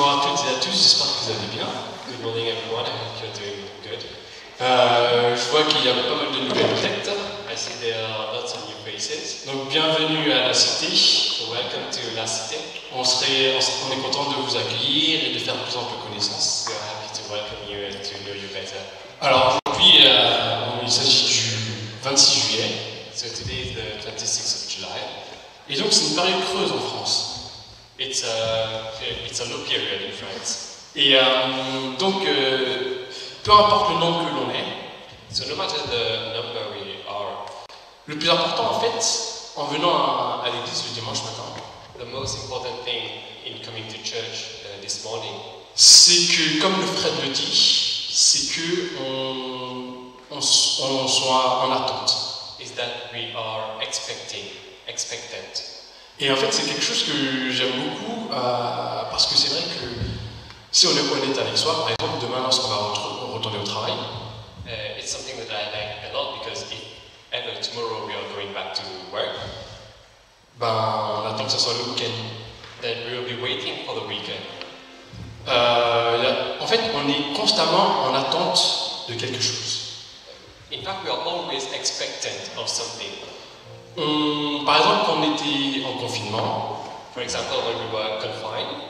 Bonjour à toutes et à tous, j'espère que vous allez bien. Good morning everyone, I hope you're doing good. Je vois qu'il y a pas mal de nouvelles têtes. I see there are lots of new faces. Donc bienvenue à la Cité. So welcome to La Cité. On est content de vous accueillir et de faire plus ample connaissance. We are happy to welcome you and to know you better. Alors aujourd'hui, il s'agit du 26 juillet. So today is the 26th of July. Et donc c'est une période creuse en France. It's a low period in France. Et donc, peu importe le nombre que l'on est, So no matter the number we are, le plus important en fait, en venant à l'église le dimanche matin, the most important thing in coming to church this morning, c'est que, comme le Fred le dit, c'est que on soit en attente. is that we are expectant. Et en fait, c'est quelque chose que j'aime beaucoup parce que c'est vrai que si on est honnête avec soi, par exemple, demain, lorsqu'on va retourner au travail, It's something that I like a lot because if ever tomorrow we are going back to work, ben, on attend que ce soit le week-end. then we will be waiting for the weekend. En fait, on est constamment en attente de quelque chose. In fact, we are always expectant of something. Par exemple, quand on était en confinement, For example, when we were confined,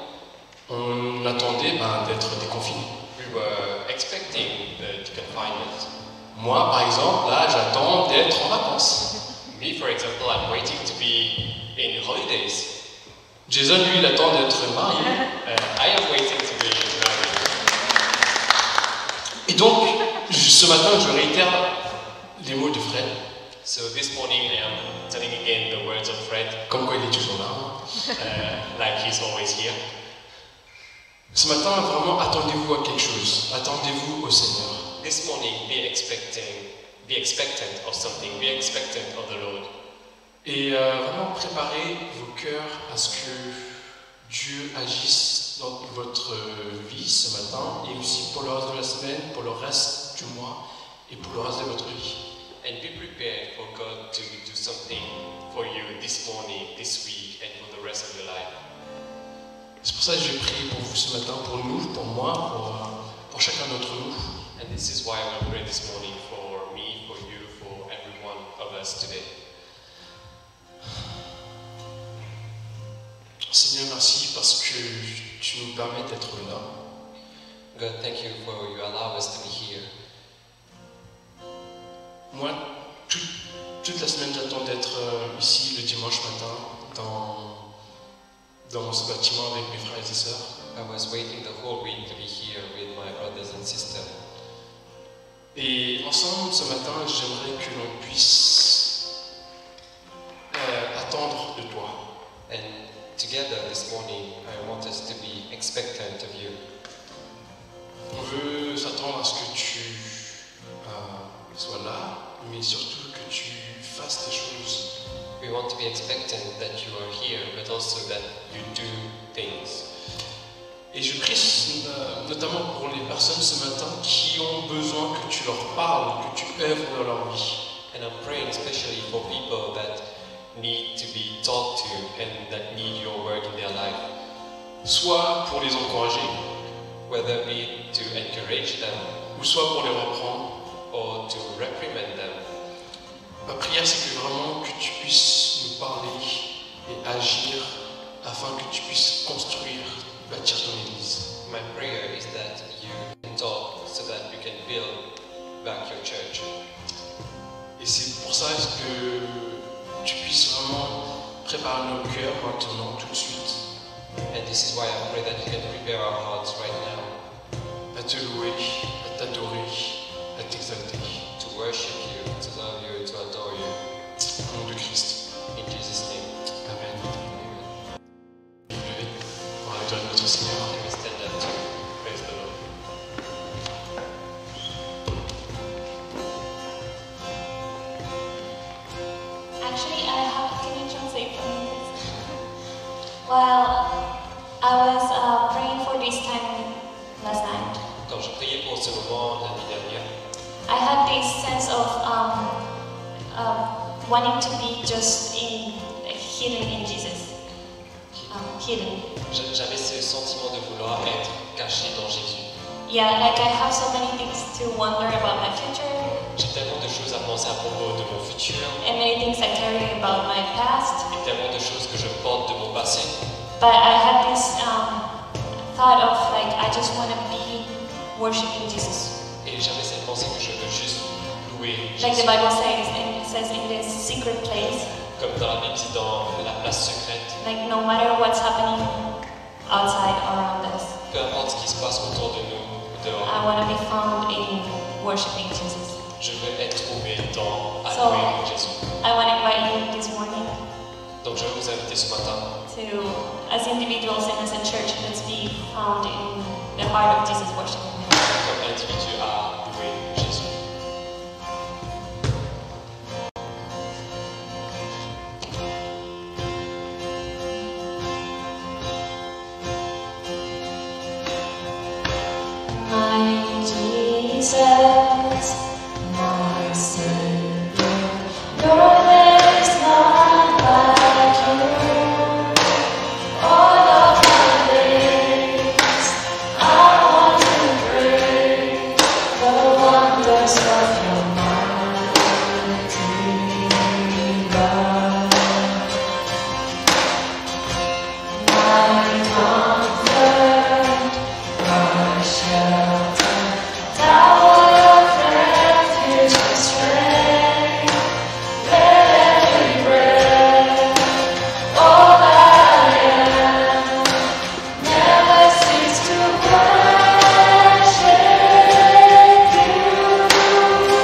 on attendait d'être déconfiné. we were expecting the confinement. Moi, par exemple, là, j'attends d'être en vacances. Me, for example, I'm waiting to be in holidays. Jason, lui, il attend d'être marié. I am waiting to be married. Et donc, ce matin, je réitère les mots de Fred, So this morning I am telling again the words of Fred, comme quoi il est toujours là. like he's always here. Ce matin, vraiment, attendez-vous à quelque chose. Attendez-vous au Seigneur. This morning, be expectant of something, be expectant of the Lord. Et vraiment, préparez vos cœurs à ce que Dieu agisse dans votre vie ce matin et aussi pour le reste de la semaine, pour le reste du mois et pour le reste de votre vie. And be prepared for God to do something for you this morning, this week, and for the rest of your life. C'est pour ça que je prie pour vous ce matin, pour nous, pour moi, pour chacun d'entre nous. And this is why I will pray this morning for me, for you, for every one of us today. Seigneur, merci parce que tu nous permets d'être là. God, thank you for you allow us to be here. Moi, toute la semaine, j'attends d'être ici le dimanche matin, dans ce bâtiment avec mes frères et sœurs. I was waiting the whole week to be here with my brothers and sisters. Et ensemble, ce matin, j'aimerais que l'on puisse attendre de toi. And together this morning, I want us to be expectant of you. On veut s'attendre à ce que tu sois là, mais surtout que tu fasses des choses. We want to be expectant that you are here, but also that you do things. Et je prie notamment pour les personnes ce matin qui ont besoin que tu leur parles, que tu œuvres dans leur vie. And I'm praying especially for people that need to be talked to and that need your work in their life. Soit pour les encourager, Whether be to encourage them ou soit pour les reprendre. or to reprimand them. Ma prière, c'est que vraiment que tu puisses nous parler et agir afin que tu puisses construire, bâtir ton église. My prayer is that you can talk so that you can build back your church. Et c'est pour ça que tu puisses vraiment préparer nos cœurs maintenant, tout de suite, And this is why I pray that you can prepare our hearts right now à te louer, à t'adorer, à t'exalter. to worship you, to love you, to adore you. Au nom de Christ. In Jesus' name. Amen. Amen. Levez, pour la gloire de notre Seigneur. Can we stand up to praise the Lord? Actually, can you translate for me, please? While I was praying for this time last night, Quand je priais pour ce moment la nuit dernière, I had this sense of wanting to be just hidden in Jesus. hidden. J'avais ce sentiment de vouloir être caché dans Jésus. Yeah, like I have so many things to wonder about my future J'ai tellement de choses à penser à propos de mon futur and many things I carry about my past. et tellement de choses que je porte de mon passé. But I had this thought of like I just want to be worshiping Jesus. Et j'avais cette pensée que je veux juste louer Like the Jésus. Bible says in this secret place, Comme dans la Bible, dit dans la place secrète. like no matter what's happening outside around us, Peu importe ce qui se passe autour de nous, dehors, I want to be found in worshiping Jesus. je veux être trouvé dans So- adorer Jésus. I want to invite you this morning Donc je veux vous inviter ce matin, to, as individuals and as a church, let's be found in the heart of Jesus worshiping Him. comme individu, à louer Jésus. My Jesus, my Savior, Lord, there is none like you. All of my days, I want to praise the wonders of your mighty love. My comfort, my shelter, tower of refuge and strength. Let every breath, all that I am, never cease to worship you.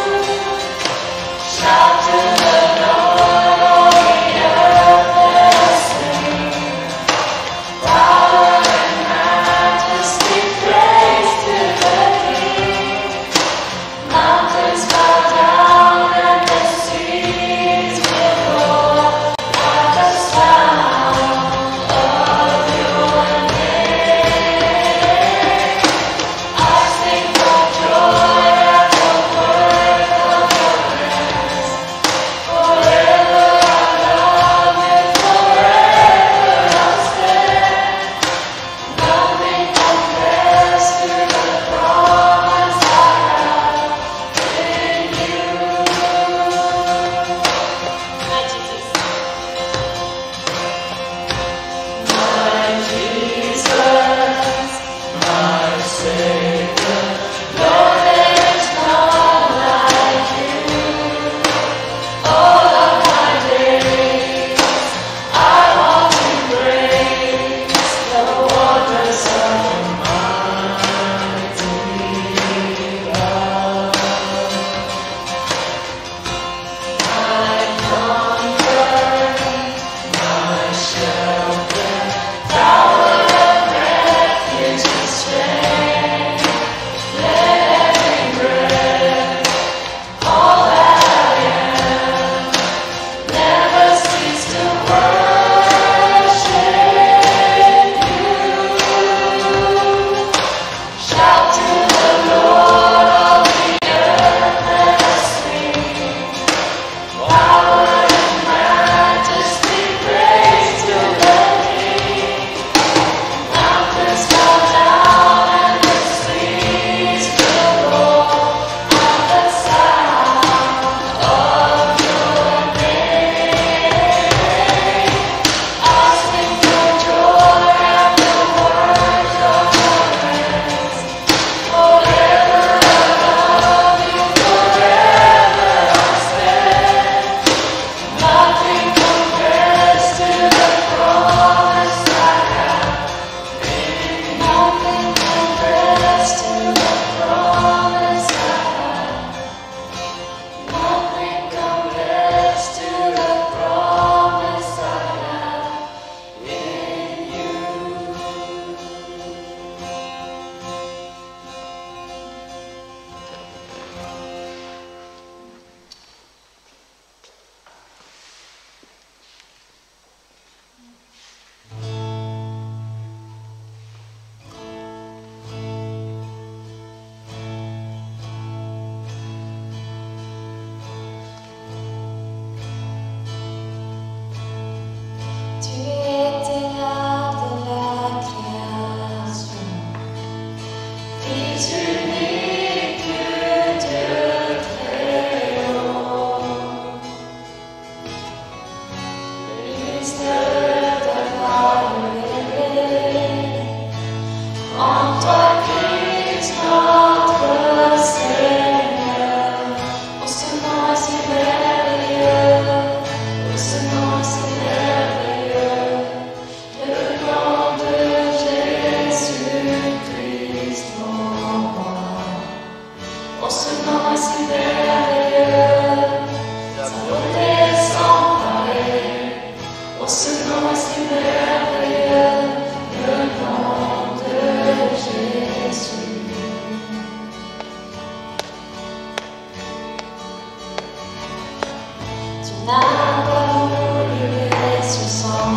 n'a pas voulu laisser son.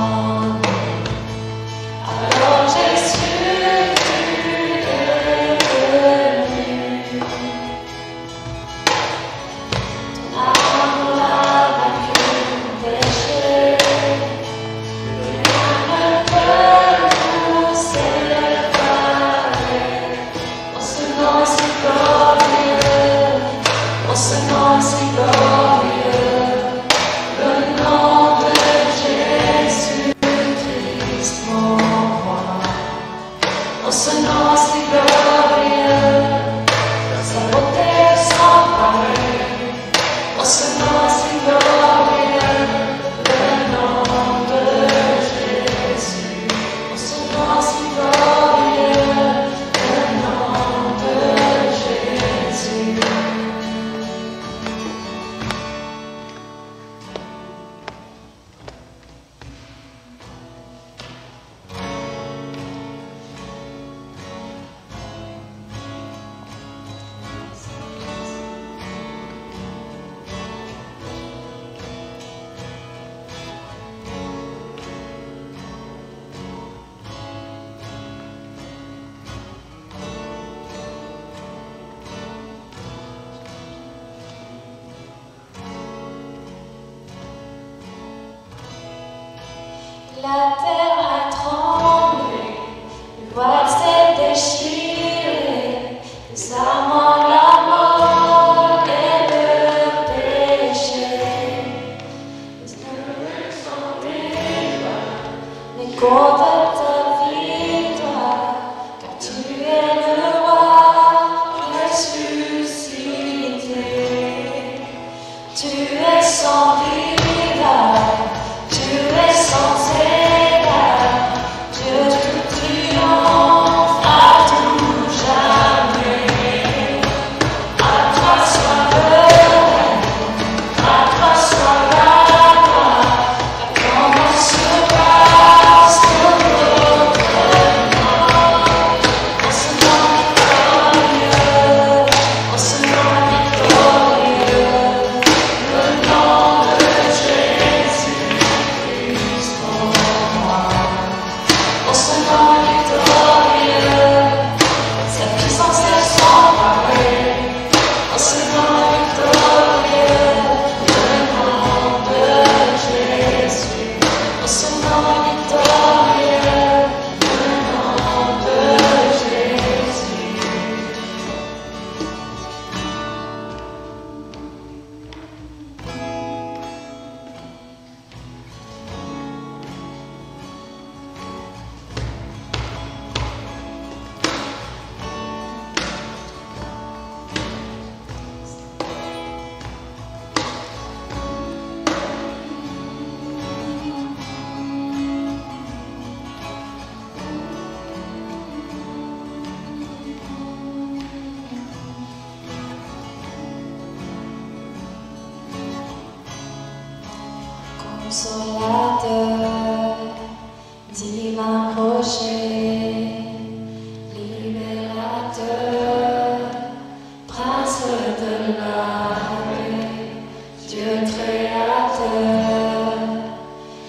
Alors Jésus, tu es venu. Ton amour a vaincu mon péché. Rien ne peut nous séparer. En ce nom si glorieux, en ce nom si glorieux, le nom de Jésus-Christ mon roi. En ce nom si glorieux, sa beauté sans pareil. En ce nom si glorieux, le nom de Jésus. En ce nom si glorieux, le nom de Jésus. La terre a tremblé, le voile s'est déchiré, les amants, la mort et le péché. Les nuages sont débats, l'écho de ta victoire, car tu es le roi ressuscité. Tu es sans rival, tu es sans égal, Dieu tout triomphe à tout jamais. À toi soit le règne, à toi soit la gloire, à ton nom surpasse tout autre nom. En ce nom glorieux, en ce nom victorieux, le nom de Jésus. En ce nom victorieux, sa puissance est sans pareil. En ce nom victorieux, le nom de Jésus. En ce nom victorieux, le nom de Jésus. Consolateur, divin rocher, libérateur, prince de la paix, Dieu créateur,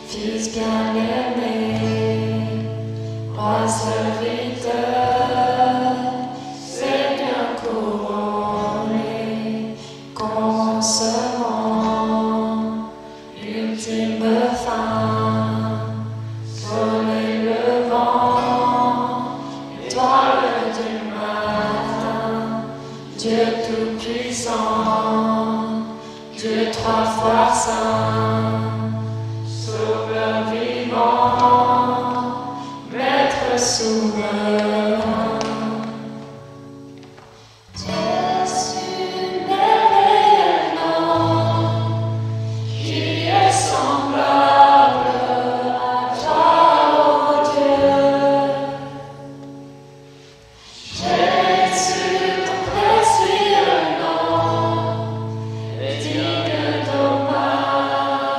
fils bien-aimé, roi serviteur, Seigneur couronné, commencement, ultime fin, soleil levant, étoile du matin, Dieu tout-puissant, Dieu trois fois saint, sauveur vivant, maître souverain. Jésus merveilleux nom, qui est semblable à toi, ô Dieu. Jésus, ton précieux nom est digne d'hommage.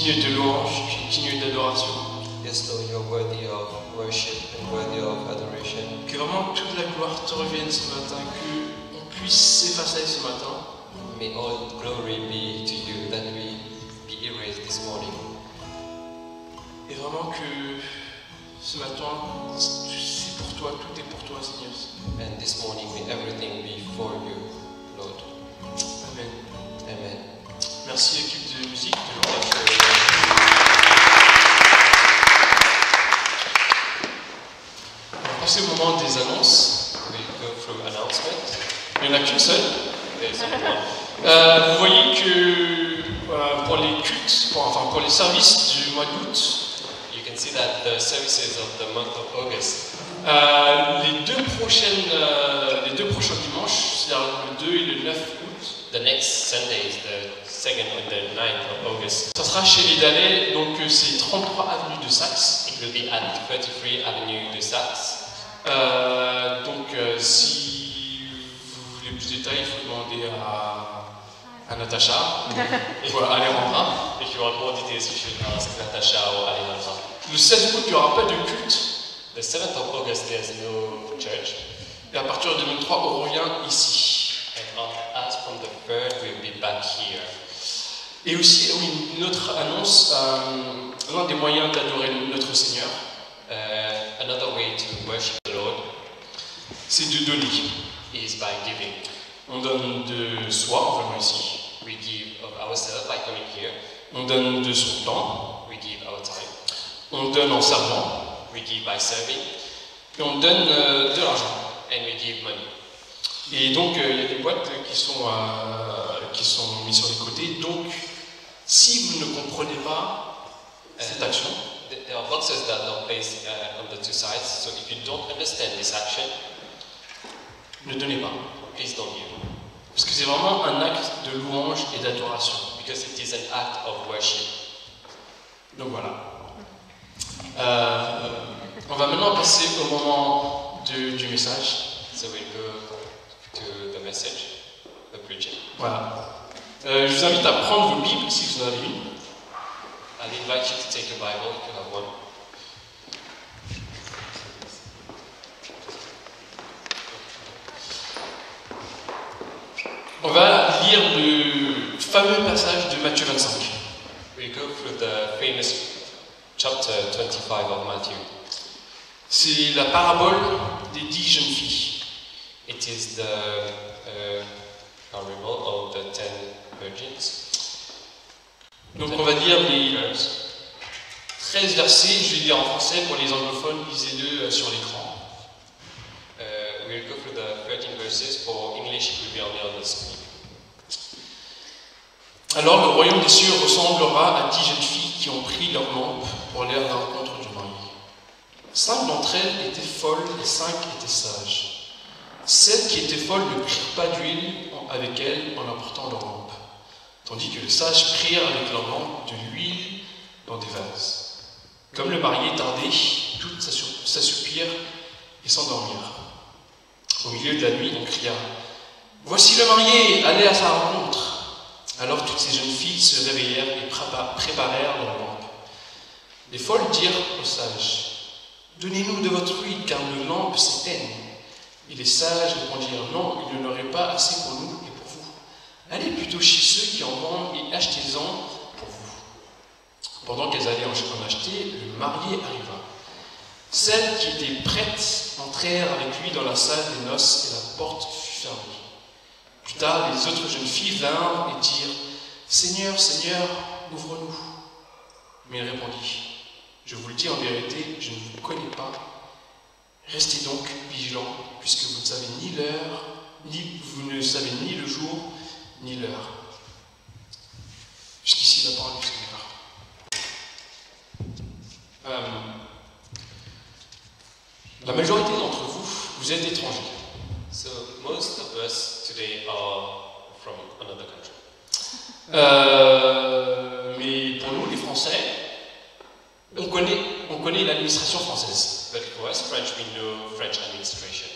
digne de louange, digne d'adoration. Yes, Lord, you are worthy of worship and worthy of adoration. Que vraiment toute la gloire te revienne ce matin, qu'on puisse s'effacer ce matin. May all glory be to you, that we be erased this morning. Et vraiment que ce matin, c'est pour toi, tout est pour toi, Seigneur. And this morning may everything be for you, Lord. Amen. Amen. Merci équipe de musique de l'orchestre. On va passer au moment des annonces. We go through announcement. Il n'y en a qu'une seule. There's only one. Vous voyez que pour les cultes, pour les services du mois d'août, You can see that the services of the month of August, les deux prochains dimanches, c'est-à-dire le 2 et le 9 août, the next Sunday is the 2nd and the 9th of August. ça sera chez les Dalais, donc c'est 33 avenue de Saxe. It will be at 33 Avenue de Saxe. Si vous voulez plus de détails, il faut demander à Natacha ou à Alejandra. If you want more details, you should ask Natasha or Alejandra. Le 16 août, il n'y aura pas de culte. The 7th of August, there's no church. Et à partir du 23, on revient ici. And as from the 3rd, we'll be back here. Et aussi, oui, une autre annonce, l'un des moyens d'adorer notre Seigneur, Another way to worship the Lord c'est de donner. is by giving. On donne de soi en venant ici. We give of ourselves by coming here. On donne de son temps. We give our time. On donne en servant. We give by serving. Et on donne de l'argent. And we give money. Et donc, il y a des boîtes qui sont mises sur les côtés. Donc, si vous ne comprenez pas cette action, There are boxes that are placed on the two sides. So if you don't understand this action, ne donnez pas. please don't give. Parce que c'est vraiment un acte de louange et d'adoration. Because it is an act of worship. Donc voilà. On va maintenant passer au moment du message. So we'll go to the message, the preaching. Voilà. Je vous invite à prendre vos Bibles si vous en avez une. I'll invite you to take a Bible if you have one. On va lire le fameux passage de Matthieu 25. We'll go through the famous chapter 25 of Matthew. C'est la parabole des 10 jeunes filles. It is the parable of the 10 virgins. Donc on va lire les 13 versets, je vais lire en français pour les anglophones, lisez-le sur l'écran. We'll go through the 13 verses. For English, it will be only on the screen. Alors le royaume des cieux ressemblera à 10 jeunes filles qui ont pris leur lampe pour aller à la rencontre du marié. 5 d'entre elles étaient folles et 5 étaient sages. 7 qui étaient folles ne prirent pas d'huile avec elles en apportant leur lampe, tandis que les sages prirent avec leur lampe de l'huile dans des vases. Comme le marié tardait, toutes s'assoupirent et s'endormirent. Au milieu de la nuit, on cria « Voici le marié, allez à sa rencontre !» Alors toutes ces jeunes filles se réveillèrent et préparèrent leurs lampes. Les folles dirent aux sages « Donnez-nous de votre huile, car nos lampes s'éteignent. » Et les sages répondirent « Non, il n'y en aurait pas assez pour nous et pour vous. Allez plutôt chez ceux qui en vendent et achetez-en pour vous. » Pendant qu'elles allaient en acheter, le marié arriva. Celles qui étaient prêtes entrèrent avec lui dans la salle des noces et la porte fut fermée. Plus tard, les autres jeunes filles vinrent et dirent « Seigneur, Seigneur, ouvre-nous. » Mais il répondit « Je vous le dis en vérité, je ne vous connais pas. Restez donc vigilants, puisque vous ne savez ni l'heure, vous ne savez ni le jour, ni l'heure. » Jusqu'ici, la parole du Seigneur. La majorité d'entre vous, vous êtes étrangers. So most of us today are from another country. Mais pour nous, les Français, on connaît l'administration française. But for us French, we know French administration.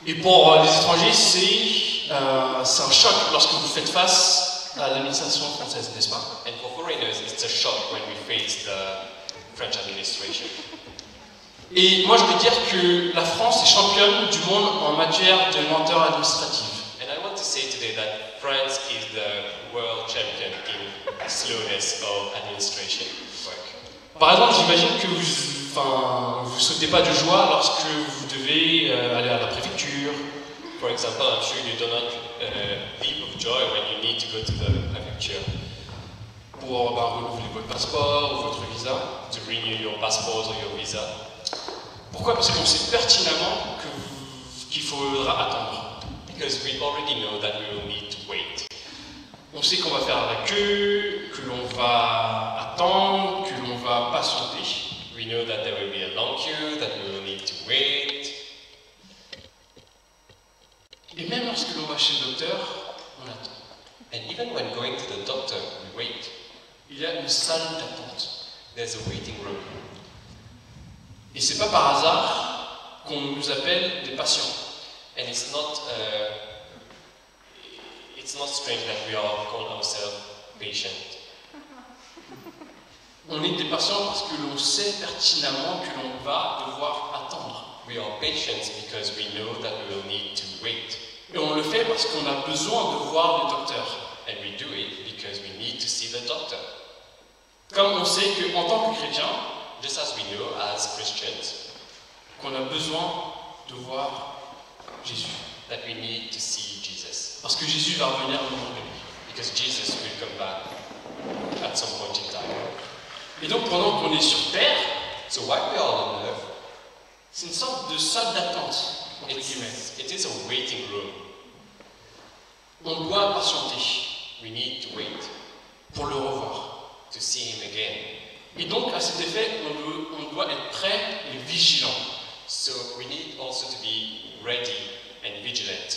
Et pour les étrangers, c'est un choc lorsque vous faites face à l'administration française, n'est-ce pas? And for foreigners, it's a shock when we face the French administration. Et moi, je veux dire que la France est championne du monde en matière de lenteur administrative. And I want to say today that France is the world champion in slowness of administration work. Par exemple, j'imagine que vous sautez pas de joie lorsque vous devez aller à la préfecture. For example, I'm sure you do not leap of joy when you need to go to the prefecture Pour renouveler votre passeport ou votre visa. to renew your passport or your visa. Pourquoi? Parce qu'on sait pertinemment qu'il faudra attendre. Because we already know that we will need to wait. On sait qu'on va faire la queue, que l'on va attendre, que l'on va patienter. We know that there will be a long queue, that we will need to wait. Et même lorsque l'on va chez le docteur, on attend. And even when going to the doctor, we wait. Il y a une salle d'attente. There's a waiting room. Et c'est pas par hasard qu'on nous appelle des patients. And it's not strange that we are called ourselves patient. On est des patients parce que l'on sait pertinemment que l'on va devoir attendre. We are patient because we know that we will need to wait. Et on le fait parce qu'on a besoin de voir le docteur. And we do it because we need to see the doctor. Comme on sait qu'en tant que chrétien, Just as we know as Christians qu'on a besoin de voir Jésus. that we need to see Jesus. Parce que Jésus va revenir au moment donné. Because Jesus will come back at some point in time. Et donc pendant qu'on est sur terre, So while we are on earth, c'est une sorte de salle d'attente, entre guillemets. it is a waiting room. On doit patienter We need to wait pour le revoir. to see him again. Et donc à cet effet, on doit être prêt et vigilant. So we need also to be ready and vigilant.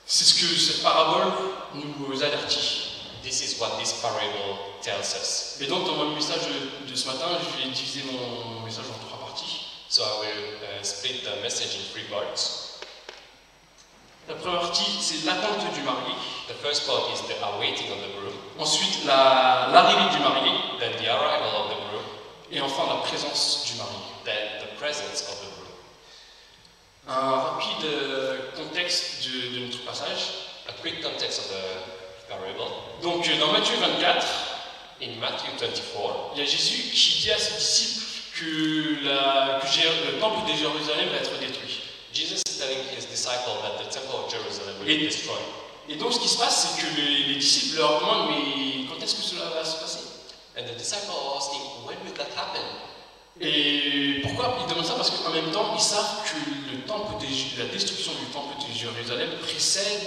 C'est ce que cette parabole nous avertit. This is what this parable tells us. Et donc dans mon message de ce matin, je vais diviser mon message en 3 parties. So I will split the message in 3 parts. La première partie, c'est l'attente du marié. The first part is the awaiting of the groom, Ensuite, l'arrivée du marié. then the arrival of the groom, Et enfin, la présence du marié. then the presence of the groom. Un rapide contexte de notre passage. A quick context of the parable. Donc dans Matthieu 24, In Matthew 24, il y a Jésus qui dit à ses disciples que le temple de Jérusalem va être détruit. Jesus is telling his disciples that the temple of Jerusalem will be destroyed. Et donc ce qui se passe, c'est que les disciples leur demandent mais quand est-ce que cela va se passer? And the disciples are asking, when will that happen? Et pourquoi ils demandent ça? Parce qu'en même temps, ils savent que la destruction du temple de Jérusalem précède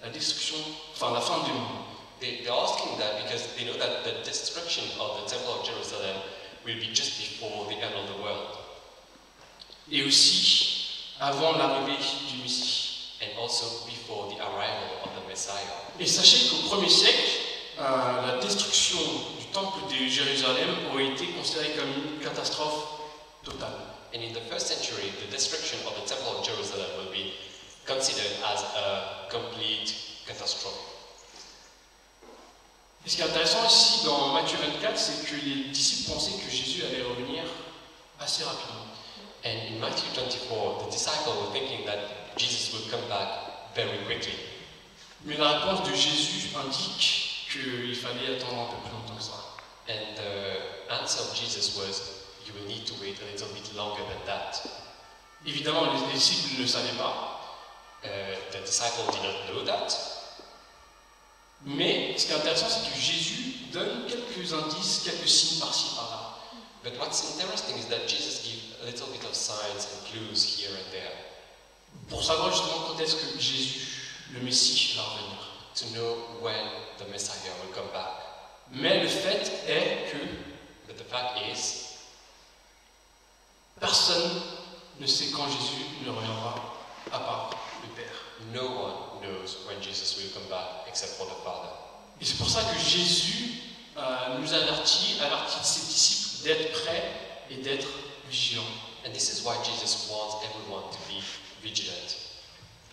la destruction, enfin la fin du monde. They're asking that because they know that the destruction of the temple of Jerusalem will be just before the end of the world. Et aussi avant l'arrivée du Messie. And also before the arrival of the Messiah. Et sachez qu'au 1er siècle, la destruction du temple de Jérusalem aurait été considérée comme une catastrophe totale. And in the first century, the destruction of the temple of Jerusalem will be considered as a complete catastrophe. Et ce qui est intéressant ici dans Matthieu 24, c'est que les disciples pensaient que Jésus allait revenir assez rapidement. And in Matthew 24, the disciples were thinking that Jesus would come back very quickly. Mais la réponse de Jésus indique qu'il fallait attendre un peu plus longtemps que ça. And the answer of Jesus was, you will need to wait a little bit longer than that. Évidemment, les disciples ne le savaient pas. The disciples did not know that. Mais ce qui est intéressant, c'est que Jésus donne quelques indices, quelques signes par-ci, par-là. But what's interesting is that Jesus gives a little bit of signs and clues here and there Pour savoir justement quand est-ce que Jésus, le Messie, va revenir. to know when the Messiah will come back. Mais le fait est que But the fact is, personne ne sait quand Jésus ne reviendra, à part le Père. no one knows when Jesus will come back except for the Father. Et c'est pour ça que Jésus nous avertit ses disciples d'être prêts et d'être vigilants. And this is why Jesus wants everyone to be vigilant.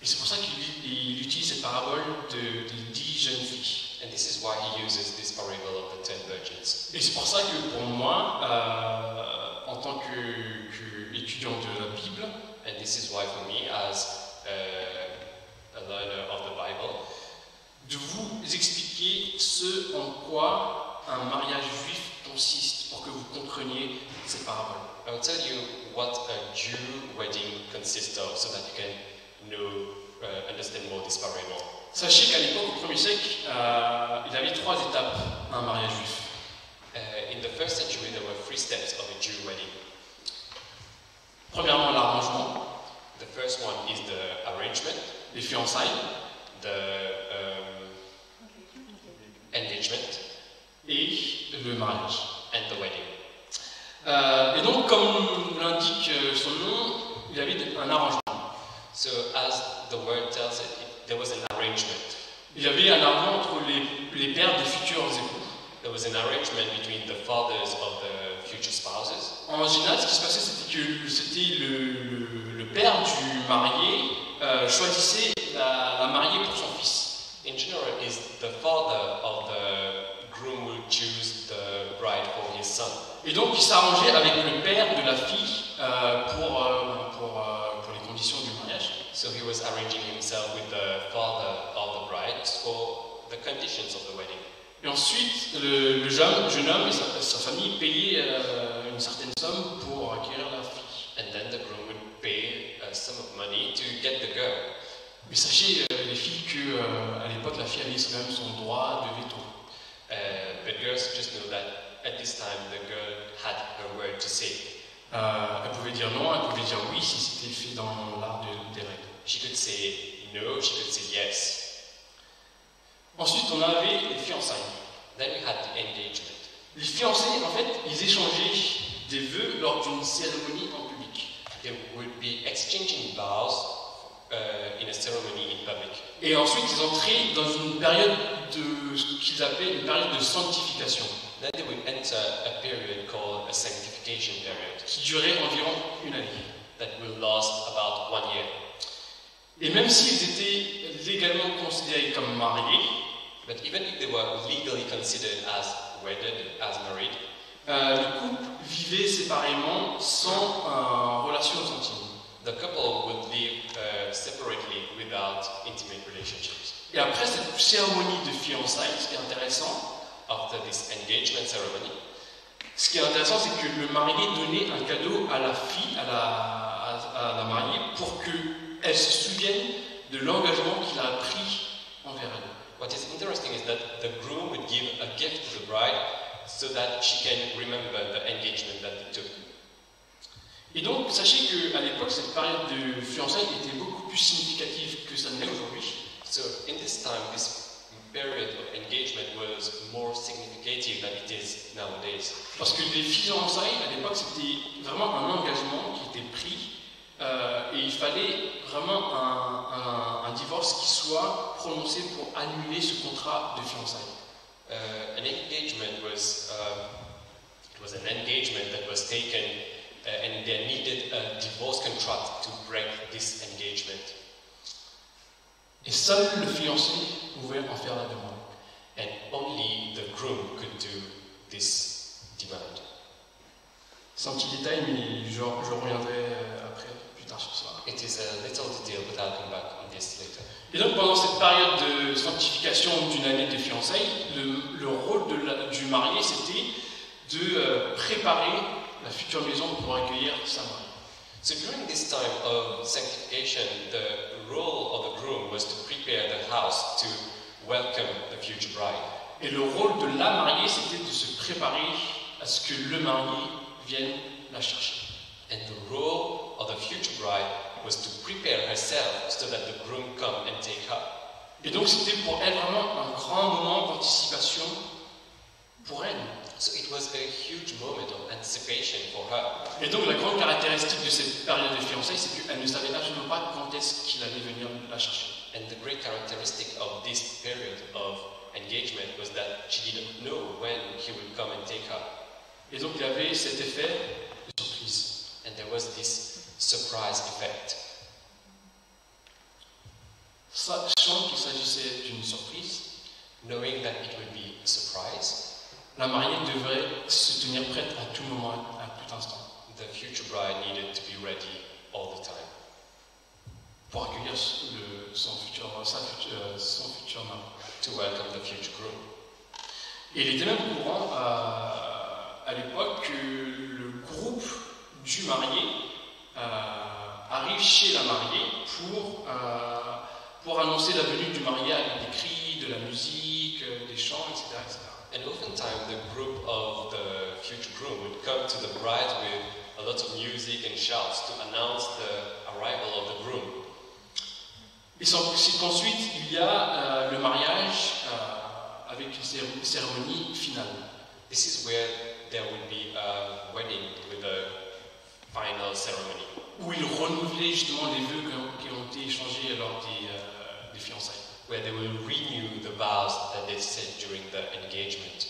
Et c'est pour ça qu'il utilise cette parabole de 10 jeunes filles. And this is why he uses this parable of the 10 virgins. Et c'est pour ça que pour moi, en tant qu'étudiant de la Bible, And this is why for me, as a learner of the Bible, de vous expliquer ce en quoi un mariage juif consiste pour que vous compreniez cette parabole. I will tell you what a Jew wedding consists of so that you can understand more this parable. Sachez qu'à l'époque, au 1er siècle, il y avait 3 étapes à un mariage juif. In the first century, there were 3 steps of a Jew wedding. Premièrement, l'arrangement, The first one is the arrangement, les fiançailles, the engagement, et le mariage. and the wedding. Et donc, comme l'indique son nom, il y avait un arrangement. So, as the word tells it, there was an arrangement. Il y avait un arrangement entre les pères des futurs époux. There was an arrangement between the fathers of the future spouses. En général, ce qui se passait, c'était que le père du marié choisissait la mariée pour son fils. In general, is the father of the groom will choose the bride for his son. Et donc, il s'arrangeait avec le père de la fille pour les conditions du mariage. So he was arranging himself with the father of the bride for the conditions of the wedding. Et ensuite, le jeune homme et sa famille payaient une certaine somme pour acquérir la fille. And then the groom would pay a sum of money to get the girl. Mais sachez, les filles, qu'à l'époque, la fille avait quand même son droit de veto. But girls just know that at this time the girl had her word to say. Elle pouvait dire non, elle pouvait dire oui si c'était fait dans l'art des règles. She could say no, she could say yes. Ensuite, on avait les fiançailles. Then we had the engagement. Les fiancés, en fait, ils échangeaient des vœux lors d'une cérémonie en public. They would be exchanging vows in a ceremony in public. Et ensuite, ils entraient dans une période de ce qu'ils appelaient une période de sanctification, Then they would enter a period called a sanctification period qui durait environ une année. that will last about 1 year. Et même s'ils étaient légalement considérés comme mariés, But even if they were legally considered as wedded, as married, le couple vivait séparément sans relation intime. the couple would live separately without intimate relationships. Et après cette cérémonie de fiançailles, ce qui est intéressant, After this engagement ceremony, c'est que le marié donnait un cadeau à la fille, à la mariée, pour qu'elle se souvienne de l'engagement qu'il a pris envers elle. what is interesting is that the groom would give a gift to the bride so that she can remember the engagement that they took. Et donc, sachez qu'à l'époque, cette période de fiançailles était beaucoup plus significative que ça ne l'est aujourd'hui. So in this time, this period of engagement was more significative than it is nowadays. Parce que les fiançailles, à l'époque, c'était vraiment un engagement qui était pris et il fallait vraiment un divorce qui soit prononcé pour annuler ce contrat de fiançailles. An engagement was an engagement that was taken, and they needed a divorce contract to break this engagement. Et seul le fiancé pouvait en faire la demande. And only the groom could do this demand. C'est un petit détail, mais je reviendrai après, plus tard sur ça. It is a little detail, but I'll come back on this later. Et donc pendant cette période de sanctification d'une année de fiançailles, le rôle du marié, c'était de préparer la future maison pour accueillir sa mariée. So during this time of sanctification, the role of the groom was to prepare the house to welcome the future bride. Et le rôle de la mariée, c'était de se préparer à ce que le marié vienne la chercher. And the role of the future bride was to prepare herself so that the groom come and take her. Et donc c'était pour elle vraiment un grand moment d'anticipation pour elle. So it was a huge moment of anticipation for her. Et donc la grande caractéristique de cette période de fiançailles, c'est qu'elle ne savait absolument pas quand est-ce qu'il allait venir la chercher. And the great characteristic of this period of engagement was that she didn't know when he would come and take her. Et donc il y avait cet effet de surprise. And there was this surprise effect. Sachant qu'il s'agissait d'une surprise, Knowing that it would be a surprise, la mariée devrait se tenir prête à tout moment, à tout instant, the future bride needed to be ready all the time pour accueillir son futur mari. to welcome the future groom. Et il était même courant à l'époque que le groupe du marié arrive chez la mariée pour annoncer la venue du marié avec des cris, de la musique, des chants, etc., etc. And oftentimes the group of the future groom would come to the bride with a lot of music and shouts to announce the arrival of the groom. Et c'est qu'ensuite il y a le mariage avec une cérémonie finale. This is where there would be a wedding with a final ceremony, Où ils renouvelaient justement les vœux qui ont été échangés lors des fiançailles. where they will renew the vows that they said during the engagement.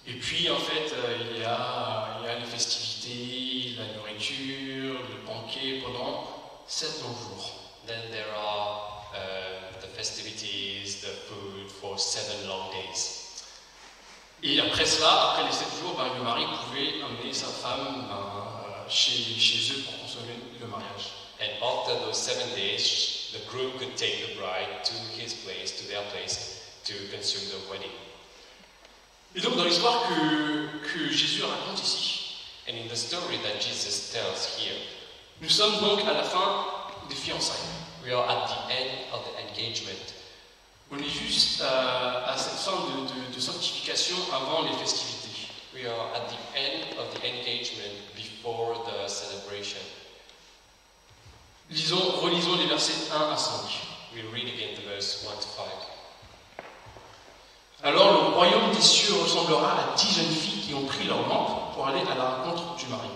Et puis en fait, il y a les festivités, la nourriture, le banquet pendant 7 longs jours. Then there are the festivities, the food for 7 long days. Et après cela, après les 7 jours, le mari pouvait amener sa femme chez eux pour consommer le mariage. And after those 7 days, the groom could take the bride to his place, to their place, to consume the wedding. Et donc dans l'histoire que Jésus raconte ici, and in the story that Jesus tells here, nous sommes donc à la fin des fiançailles. we are at the end of the engagement. On est juste à cette fin de sanctification avant les festivités. We are at the end of the engagement before the celebration. Relisons les versets 1 à 5. We read again the verse 1 to 5. Alors le royaume des cieux ressemblera à 10 jeunes filles qui ont pris leur lampe pour aller à la rencontre du mari.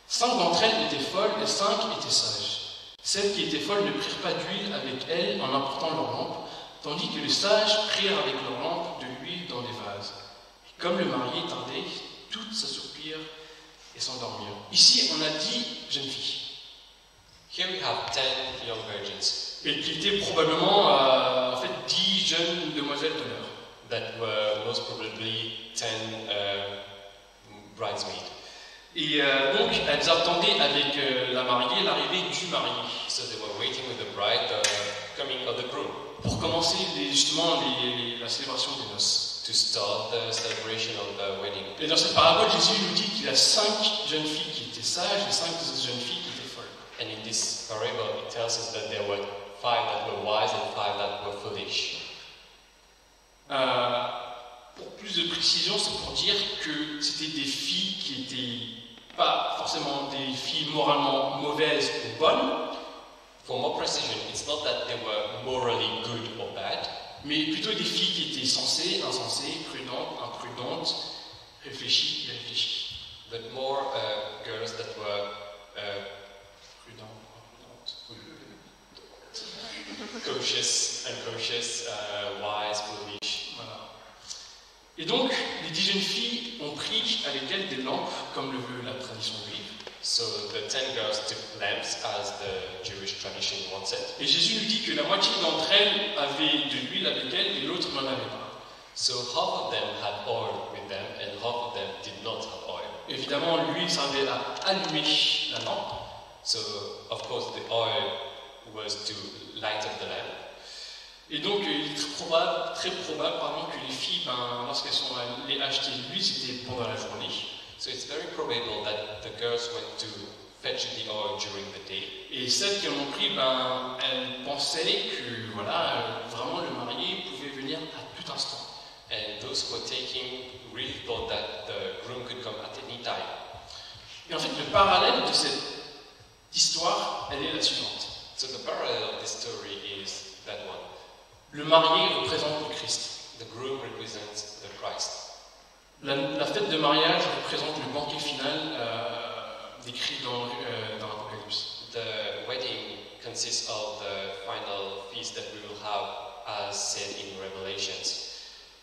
5 d'entre elles étaient folles et 5 étaient sages. Celles qui étaient folles ne prirent pas d'huile avec elles en apportant leur lampe, tandis que les sages prirent avec leur lampe de l'huile dans des vases. Et comme le marié tardait, toutes s'assoupirent et s'endormirent. Ici, on a 10 jeunes filles. Here we have 10 young virgins Et qui étaient probablement 10 jeunes demoiselles d'honneur. that were most probably 10 bridesmaids. Et donc, elles attendaient avec la mariée l'arrivée du marié. So they were waiting with the bride, the coming of the groom, Pour commencer justement la célébration des noces. to start the celebration of the wedding. Et dans cette parabole, Jésus nous dit qu'il y a 5 jeunes filles qui étaient sages et 5 jeunes filles qui étaient folles. And in this parable, it tells us that there were 5 that were wise and 5 that were foolish. Pour plus de précision, c'est pour dire que c'était des filles qui n'étaient pas forcément des filles moralement mauvaises ou bonnes, For more precision, it's not that they were morally good or bad, mais plutôt des filles qui étaient sensées, insensées, prudentes, imprudentes, réfléchies, irréfléchies. but more girls that were Prudentes, imprudentes. cautious, unconscious, wise, foolish. Voilà. Et donc, les 10 jeunes filles ont pris avec elles des lampes, comme le veut la tradition juive. So the 10 girls took lamps as the Jewish tradition wants it. Et Jésus nous dit que la moitié d'entre elles avaient de l'huile avec elles et l'autre n'en avait pas. So half of them had oil with them and half of them did not have oil. Évidemment, l'huile servait à allumer la lampe. So of course the oil was to light up the lamp. Et donc, il est très probable que les filles, lorsqu'elles sont allées acheter de l'huile, c'était pendant la journée. So it's very probable that the girls went to fetch the oil during the day. Et celles qui en ont pris, elles pensaient que vraiment le marié pouvait venir à tout instant. And those who were taking really thought that the groom could come at any time. Et en fait, le parallèle de cette histoire, elle est la suivante. So the parallel of this story is that one. Le marié représente le Christ. The groom represents the Christ. La fête de mariage représente le banquet final décrit dans l'Apocalypse. The wedding consists of the final feast that we will have as said in Revelations.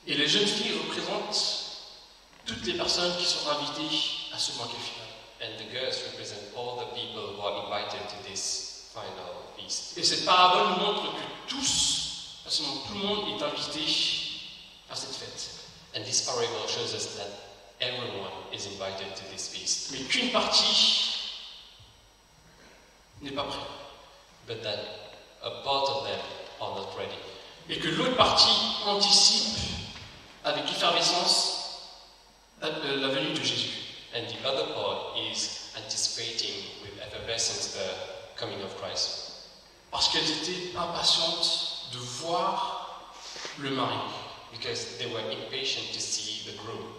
Et les jeunes filles représentent toutes les personnes qui sont invitées à ce banquet final. And the girls represent all the people who are invited to this final feast. Et cette parabole nous montre que absolument tout le monde est invité à cette fête. And this parable shows us that everyone is invited to this feast, Mais qu'une partie n'est pas prête. but that a part of them are not ready. Et que l'autre partie anticipe avec effervescence la venue de Jésus. And the other part is anticipating with effervescence the coming of Christ. Parce qu'elles étaient impatientes de voir le mari. Because they were impatient to see the groom.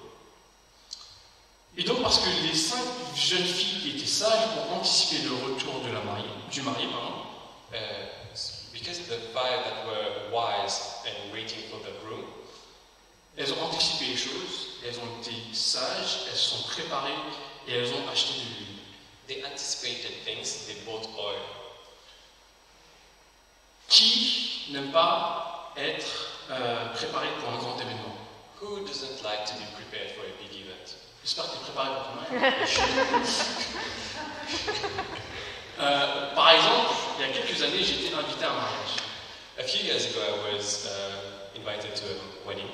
Et donc parce que les 5 jeunes filles qui étaient sages ont anticipé le retour du marié, Because the 5 that were wise and waiting for the groom, elles ont anticipé les choses, elles ont été sages, elles se sont préparées et elles ont acheté de l'huile. they anticipated things, they bought oil. Qui n'aime pas être préparé pour un grand événement? Who doesn't like to be prepared for a big event? J'espère que tu es préparé pour ton mariage. Par exemple, il y a quelques années, j'ai été invité à un mariage. A few years ago, I was invited to a wedding.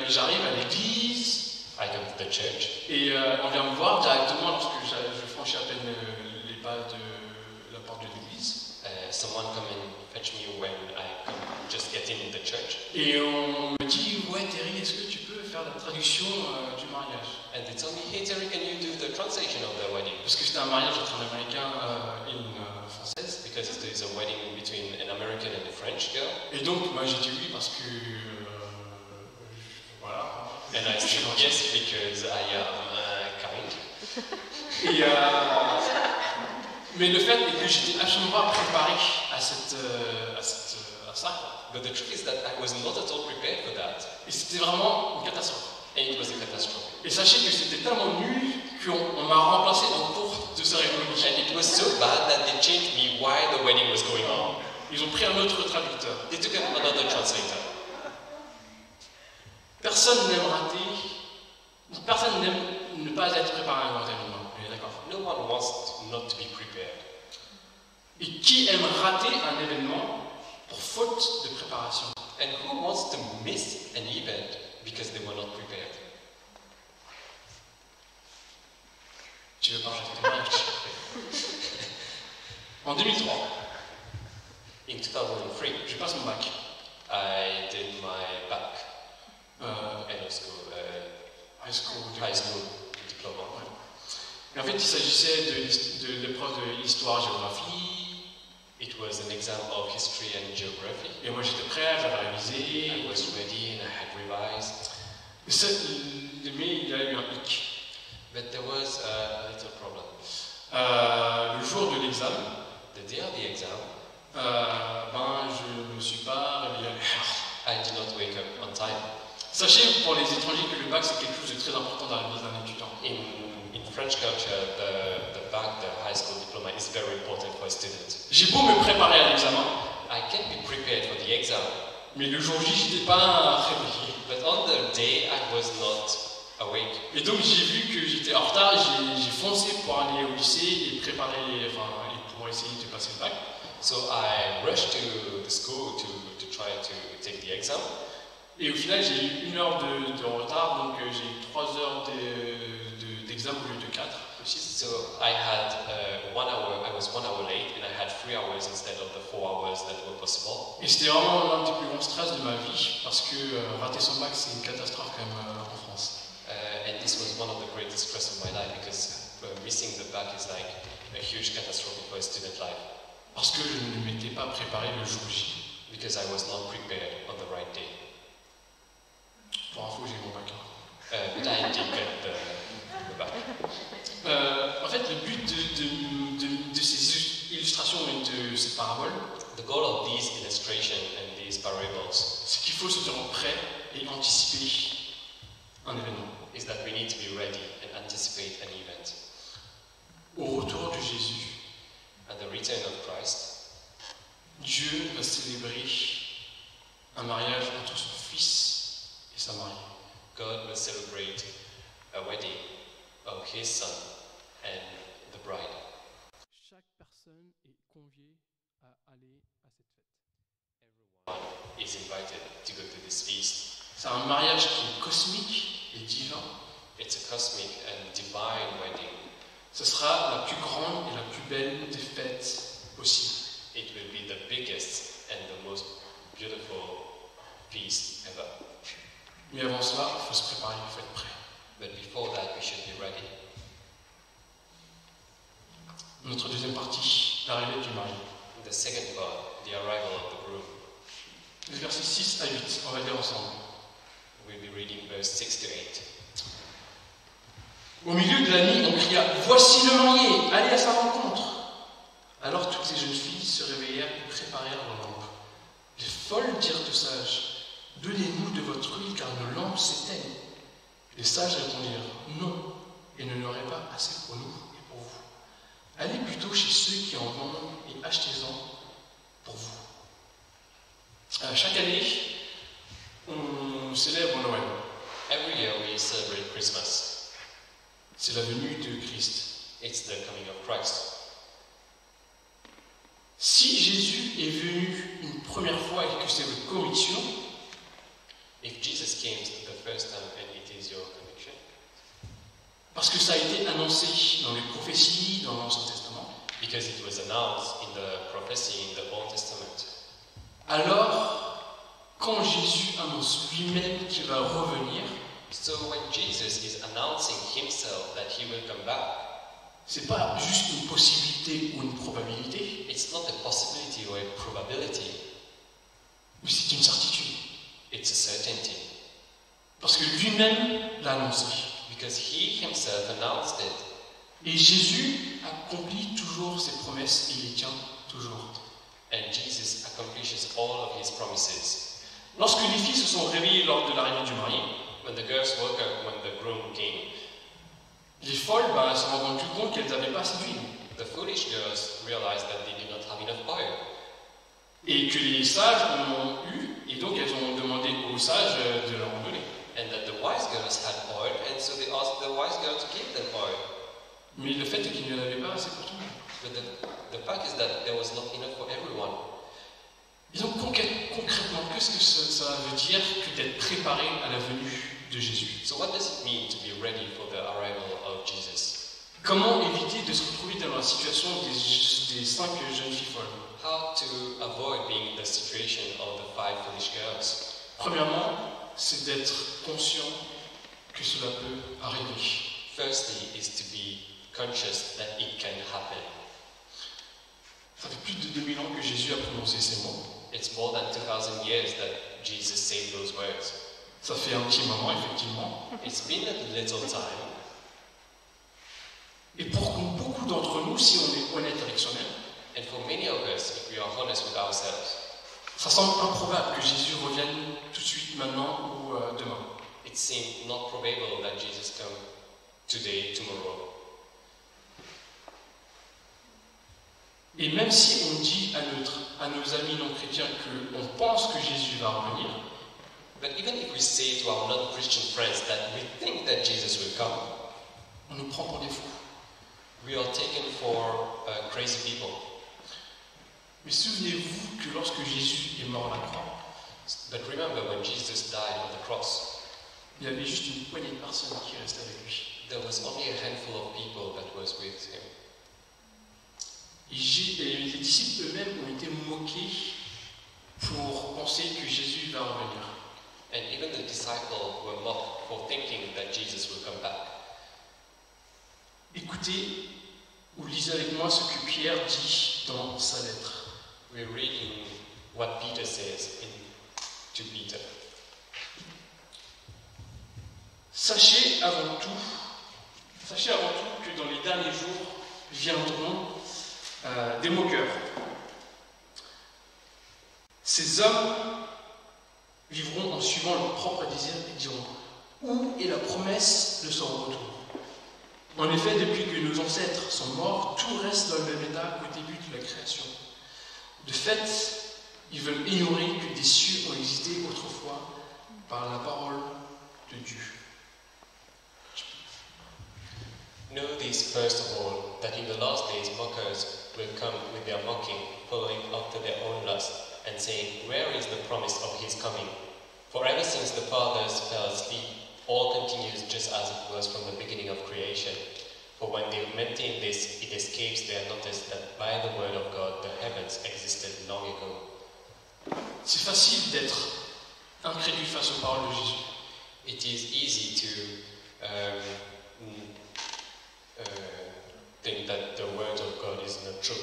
J'arrive à l'église I come to the church, et on vient me voir directement lorsque je franchis à peine les pas de la porte de l'église. someone come and fetch me when I come just get in the church. Et on me dit, ouais Terry, est-ce que tu peux faire la traduction du mariage? And they tell me, hey Terry, can you do the translation of the wedding? Parce que c'était un mariage entre un Américain et une Française. Because there is a wedding between an American and a French girl. Et donc, moi j'ai dit oui parce que... voilà. And I said yes because I am kind. Et, mais le fait est que j'étais absolument pas préparé à ça. But the truth is that I was not at all prepared for that. Et c'était vraiment une catastrophe. And it was a catastrophe. Et sachez que c'était tellement nul qu'on m'a remplacé en cours de cérémonie. And it was so bad that they changed me while the wedding was going on. Ils ont pris un autre traducteur. They took another translator. Personne n'aime rater. Personne n'aime ne pas être préparé à un grand événement. On est d'accord? No one wants not to be prepared. Et qui aime rater un événement pour faute de préparation? And who wants to miss an event because they were not prepared? Tu veux pas rater le match? En 2003, In 2003, je passe mon bac. I did my bac, end of school, High school. high school diploma. Et en fait, il s'agissait de l'épreuve de l'histoire-géographie. It was an exam of history and geography. Et moi, j'étais prêt, j'avais révisé. I was ready and I had revised. Mais il y a eu un hic. But there was a little problem. Le jour de l'examen, The day of the exam, je ne me suis pas réveillé à l'heure. I did not wake up on time. Sachez pour les étrangers que le bac c'est quelque chose de très important dans la vie d'un étudiant. In French culture, the bac, the high school diploma, is very important for a student. J'ai beau me préparer à l'examen, I can be prepared for the exam, mais le jour J, je n'étais pas réveillé. but on the day I was not awake. Et donc j'ai vu que j'étais en retard, j'ai foncé pour aller au lycée et préparer, et pour essayer de passer le bac. So I rushed to the school to try to take the exam. Et au final, j'ai eu 1 heure de retard, donc j'ai eu 3 heures d'examen au lieu de 4. So I had 1 hour, I was 1 hour late and I had 3 hours instead of the 4 hours that were possible. Et c'était vraiment l'un des plus grands stress de ma vie, parce que rater son bac, c'est une catastrophe quand même en France. And this was one of the greatest stress of my life because missing the bac is like a huge catastrophe for a student life. Parce que je ne m'étais pas préparé le jour J. Because I was not prepared on the right day. Pour info, j'ai mon bac. But I did get the bac. En fait, le but de ces illustrations et de ces paraboles, The goal of these illustrations and these parables c'est qu'il faut se tenir prêt et anticiper un événement. is that we need to be ready and anticipate an event. Au retour de Jésus, At the return of Christ, Dieu va célébrer un mariage entre son fils et sa mariée. God will celebrate a wedding of his son and the bride. Chaque personne est conviée à aller à cette fête. Everyone is invited to go to this feast. C'est un mariage qui est cosmique et divin. It's a cosmic and divine wedding. Ce sera la plus grande et la plus belle des fêtes possibles. It will be the biggest and the most beautiful feast ever. Mais avant cela, il faut se préparer, il faut être prêt. But before that, we should be ready. Notre deuxième partie, l'arrivée du mari. The second part, the arrival of the groom. Les versets 6 à 8, on va lire ensemble. We'll be reading verse 6 to 8. Au milieu de la nuit, on cria « Voici le marié, allez à sa rencontre !» Alors toutes les jeunes filles se réveillèrent et préparèrent leurs lampes. Les folles dirent aux sages « Donnez-nous de votre huile car nos lampes s'éteignent. » Les sages répondirent « Non, et ne n'aurait pas assez pour nous et pour vous. Allez plutôt chez ceux qui en vendent et achetez-en pour vous. » Chaque année, on célèbre Noël. Every year we celebrate Christmas. C'est la venue de Christ. It's the coming of Christ. Si Jésus est venu une première fois et que c'est votre conviction, If Jesus came the first time and it is your conviction, parce que ça a été annoncé dans les prophéties, dans l'Ancien Testament, because it was announced in the prophecy in the Old Testament. Alors, quand Jésus annonce lui-même qu'il va revenir, So when Jesus is announcing himself that he will come back, c'est pas juste une possibilité ou une probabilité, it's not a possibility or a probability, mais c'est une certitude. it's a certainty. Parce que lui-même l'a annoncé. Because he himself announced it. Et Jésus accomplit toujours ses promesses et il les tient toujours. And Jesus accomplishes all of his promises. Lorsque les filles se sont réveillées lors de l'arrivée du mari, When the girls woke up when the groom came, les folles se sont rendues compte qu'elles n'avaient pas assez d'huile. the foolish girls realized that they did not have enough oil. Et que les sages en ont eu, et donc elles ont demandé aux sages de leur en donner. And that the wise girls had oil, and so they asked the wise girl to give them oil. Mais le fait est qu'il n'y en avait pas assez pour tout le monde. But the fact is that there was not enough for everyone. Et donc concrètement, qu'est-ce que ça veut dire que d'être préparé à la venue de Jésus? So what does it mean to be ready for the arrival of Jesus? Comment éviter de se retrouver dans la situation des 5 jeunes filles folles? How to avoid being in the situation of the 5 foolish girls? Premièrement, c'est d'être conscient que cela peut arriver. Firstly is to be conscious that it can happen. Ça fait plus de 2000 ans que Jésus a prononcé ces mots. It's more than 2,000 years that Jesus said those words. Ça fait un petit moment, effectivement. It's been a little time. Et pour beaucoup d'entre nous, si on est honnête avec soi-même, And for many of us, if we are honest with ourselves, ça semble improbable que Jésus revienne tout de suite, maintenant ou demain. it seemed not probable that Jesus come today, tomorrow. Et même si on dit à nos amis non chrétiens qu'on pense que Jésus va revenir, But even if we say to our non-Christian friends that we think that Jesus will come, on nous prend pour des fous. we are taken for crazy people. Mais souvenez-vous que lorsque Jésus est mort à la croix, But remember, when Jesus died on the cross, il y avait juste une poignée de personnes qui restaient avec lui. there was only a handful of people that was with him. Et les disciples eux-mêmes ont été moqués pour penser que Jésus va revenir. And even the disciples were mocked for thinking that Jesus will come back. Écoutez ou lisez avec moi ce que Pierre dit dans sa lettre. We're reading what Peter says to Peter. Sachez avant tout que dans les derniers jours viendront des moqueurs. Ces hommes vivront en suivant leurs propres désirs et diront « Où est la promesse de son retour ?» En effet, depuis que nos ancêtres sont morts, tout reste dans le même état qu'au début de la création. De fait, ils veulent ignorer que des cieux ont existé autrefois par la parole de Dieu. Know this first of all, that in the last days mockers will come with their mocking, following after their own lust, and saying, Where is the promise of his coming? For ever since the fathers fell asleep, all continues just as it was from the beginning of creation. For when they maintain this, it escapes their notice that by the word of God the heavens existed long ago. C'est facile d'être incrédule face aux paroles de Jésus. It is easy to think that the word of God is not true.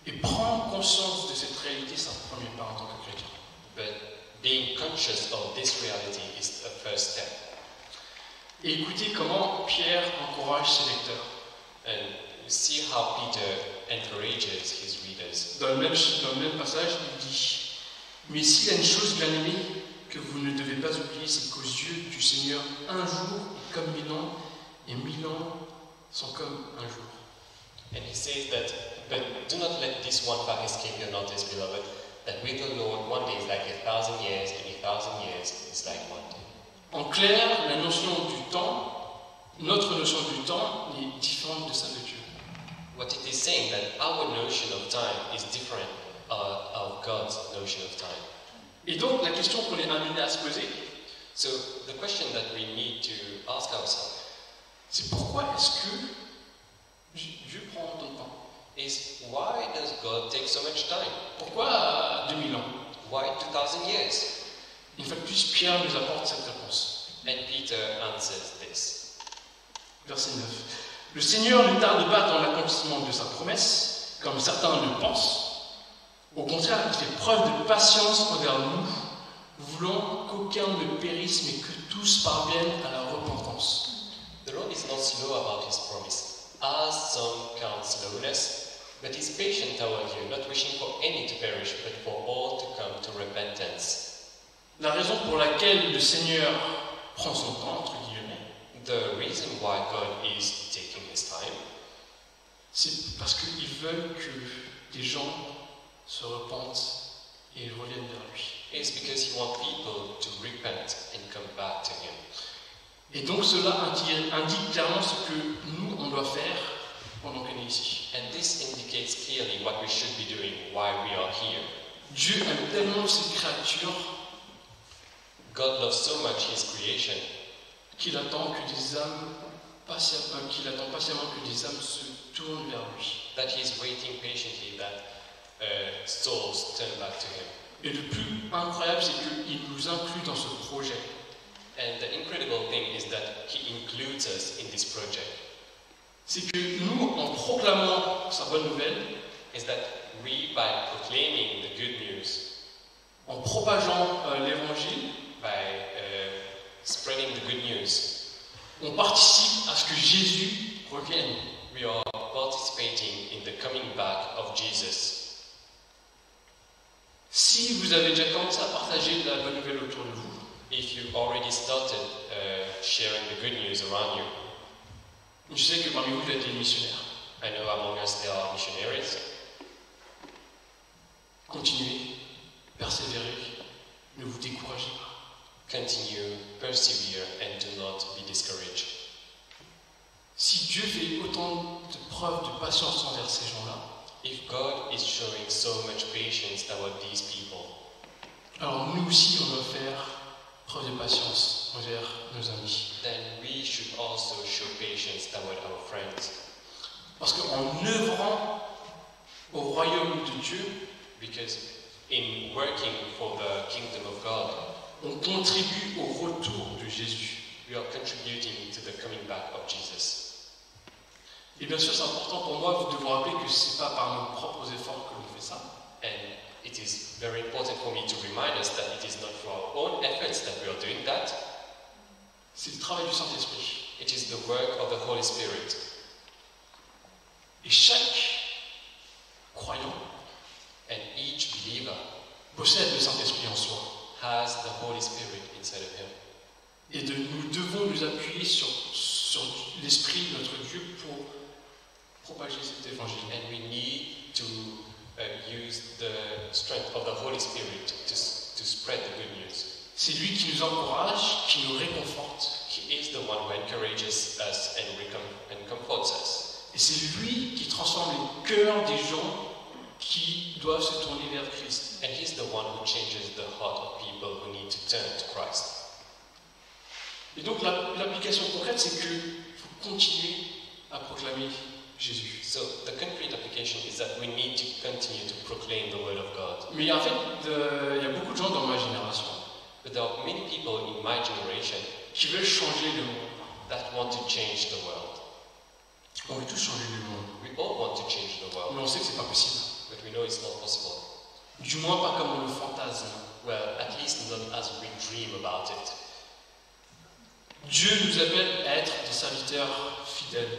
Et prendre conscience de cette réalité, c'est un premier pas en tant que chrétien. But being conscious of this reality is a first step. Et écoutez comment Pierre encourage ses lecteurs. And see how Peter encourages his readers. Dans le même passage, il dit « Mais s'il y a une chose bien aimée que vous ne devez pas oublier, c'est qu'aux yeux du Seigneur, un jour est comme 1000 ans, et 1000 ans sont comme un jour. » And he says that, but do not let this one fact escape your notice, beloved, that with the Lord 1 day is like 1,000 years, and 1,000 years is like 1 day. En clair, la notion du temps, notre notion du temps est différente de celle de Dieu. What it is saying that our notion of time is different of God's notion of time. Et donc, la question qu'on est amené à se poser, So the question that we need to ask ourselves, c'est pourquoi est-ce que Dieu prend tant de temps. is why does God take so much time? Pourquoi 2000 ans? Why 2000 years? Une fois de plus, Pierre nous apporte cette réponse. And Peter answers this. Verset 9. Le Seigneur ne tarde pas dans l'accomplissement de sa promesse, comme certains le pensent. Au contraire, il fait preuve de patience envers nous, voulant qu'aucun ne périsse, mais que tous parviennent à la repentance. The Lord is not slow about his promise, as some count slowness, but is patient toward you, not wishing for any to perish, but for all to come to repentance. La raison pour laquelle le Seigneur prend son temps, entre guillemets, The reason why God is taking his time c'est parce qu'il veut que des gens se repentent et reviennent vers lui. is because he wants people to repent and come back to him. Et donc cela indique clairement ce que nous, on doit faire pendant qu'on est ici. And this indicates clearly what we should be doing, why we are here. Dieu aime tellement ses créatures God loves so much his creation qu'il attend que des âmes patiemment que des âmes se tournent vers lui. that he is waiting patiently that souls turn back to him. Et le plus incroyable, c'est qu'il nous inclut dans ce projet. And the incredible thing is that he includes us in this project. C'est que nous, en proclamant sa bonne nouvelle, Is that we, by proclaiming the good news, en propageant l'évangile, by spreading the good news, on participe à ce que Jésus revienne. we are participating in the coming back of Jesus. Si vous avez déjà commencé à partager la bonne nouvelle autour de vous, If you already started sharing the good news around you, je sais que parmi vous, vous êtes des missionnaires. I know among us there are missionaries. Continuez, persévérez, ne vous découragez pas. Continue, persevere, and do not be discouraged. Si Dieu fait autant de preuves de patience envers ces gens-là, If God is showing so much patience toward these people, alors nous aussi, on doit faire preuve de patience envers nos amis. then we should also show patience toward our friends. Parce qu'en œuvrant au royaume de Dieu, Because in working for the kingdom of God, on contribue au retour de Jésus. we are contributing to the coming back of Jesus. Et bien sûr, c'est important pour moi de vous rappeler que ce n'est pas par nos propres efforts que l'on fait ça. And it is very important for me to remind us that it is not for our own efforts that we are doing that. C'est le travail du Saint-Esprit. It is the work of the Holy Spirit. Et chaque croyant And each believer possède le Saint-Esprit en soi. has the Holy Spirit inside of him. Et nous devons nous appuyer sur l'Esprit de notre Dieu pour propager cet évangile. And we need to use the strength of the Holy Spirit to spread the good news. C'est lui qui nous encourage, qui nous réconforte. He is the one who encourages us and comforts us. Et c'est lui qui transforme les cœurs des gens qui doivent se tourner vers Christ. And he's the one who changes the heart of people who need to turn to Christ. Et donc l'application concrète, c'est qu'il faut continuer à proclamer Jésus. So the concrete application is that we need to continue to proclaim the word of God. Mais en fait, il y a beaucoup de gens dans ma génération But there are many people in my generation qui veulent changer le monde. that want to change the world. On veut tous changer le monde. We all want to change the world, Mais on sait que c'est pas possible. but we know it's not possible. Du moins pas comme on le fantasme. Well, at least not as we dream about it. Dieu nous appelle à être des serviteurs fidèles.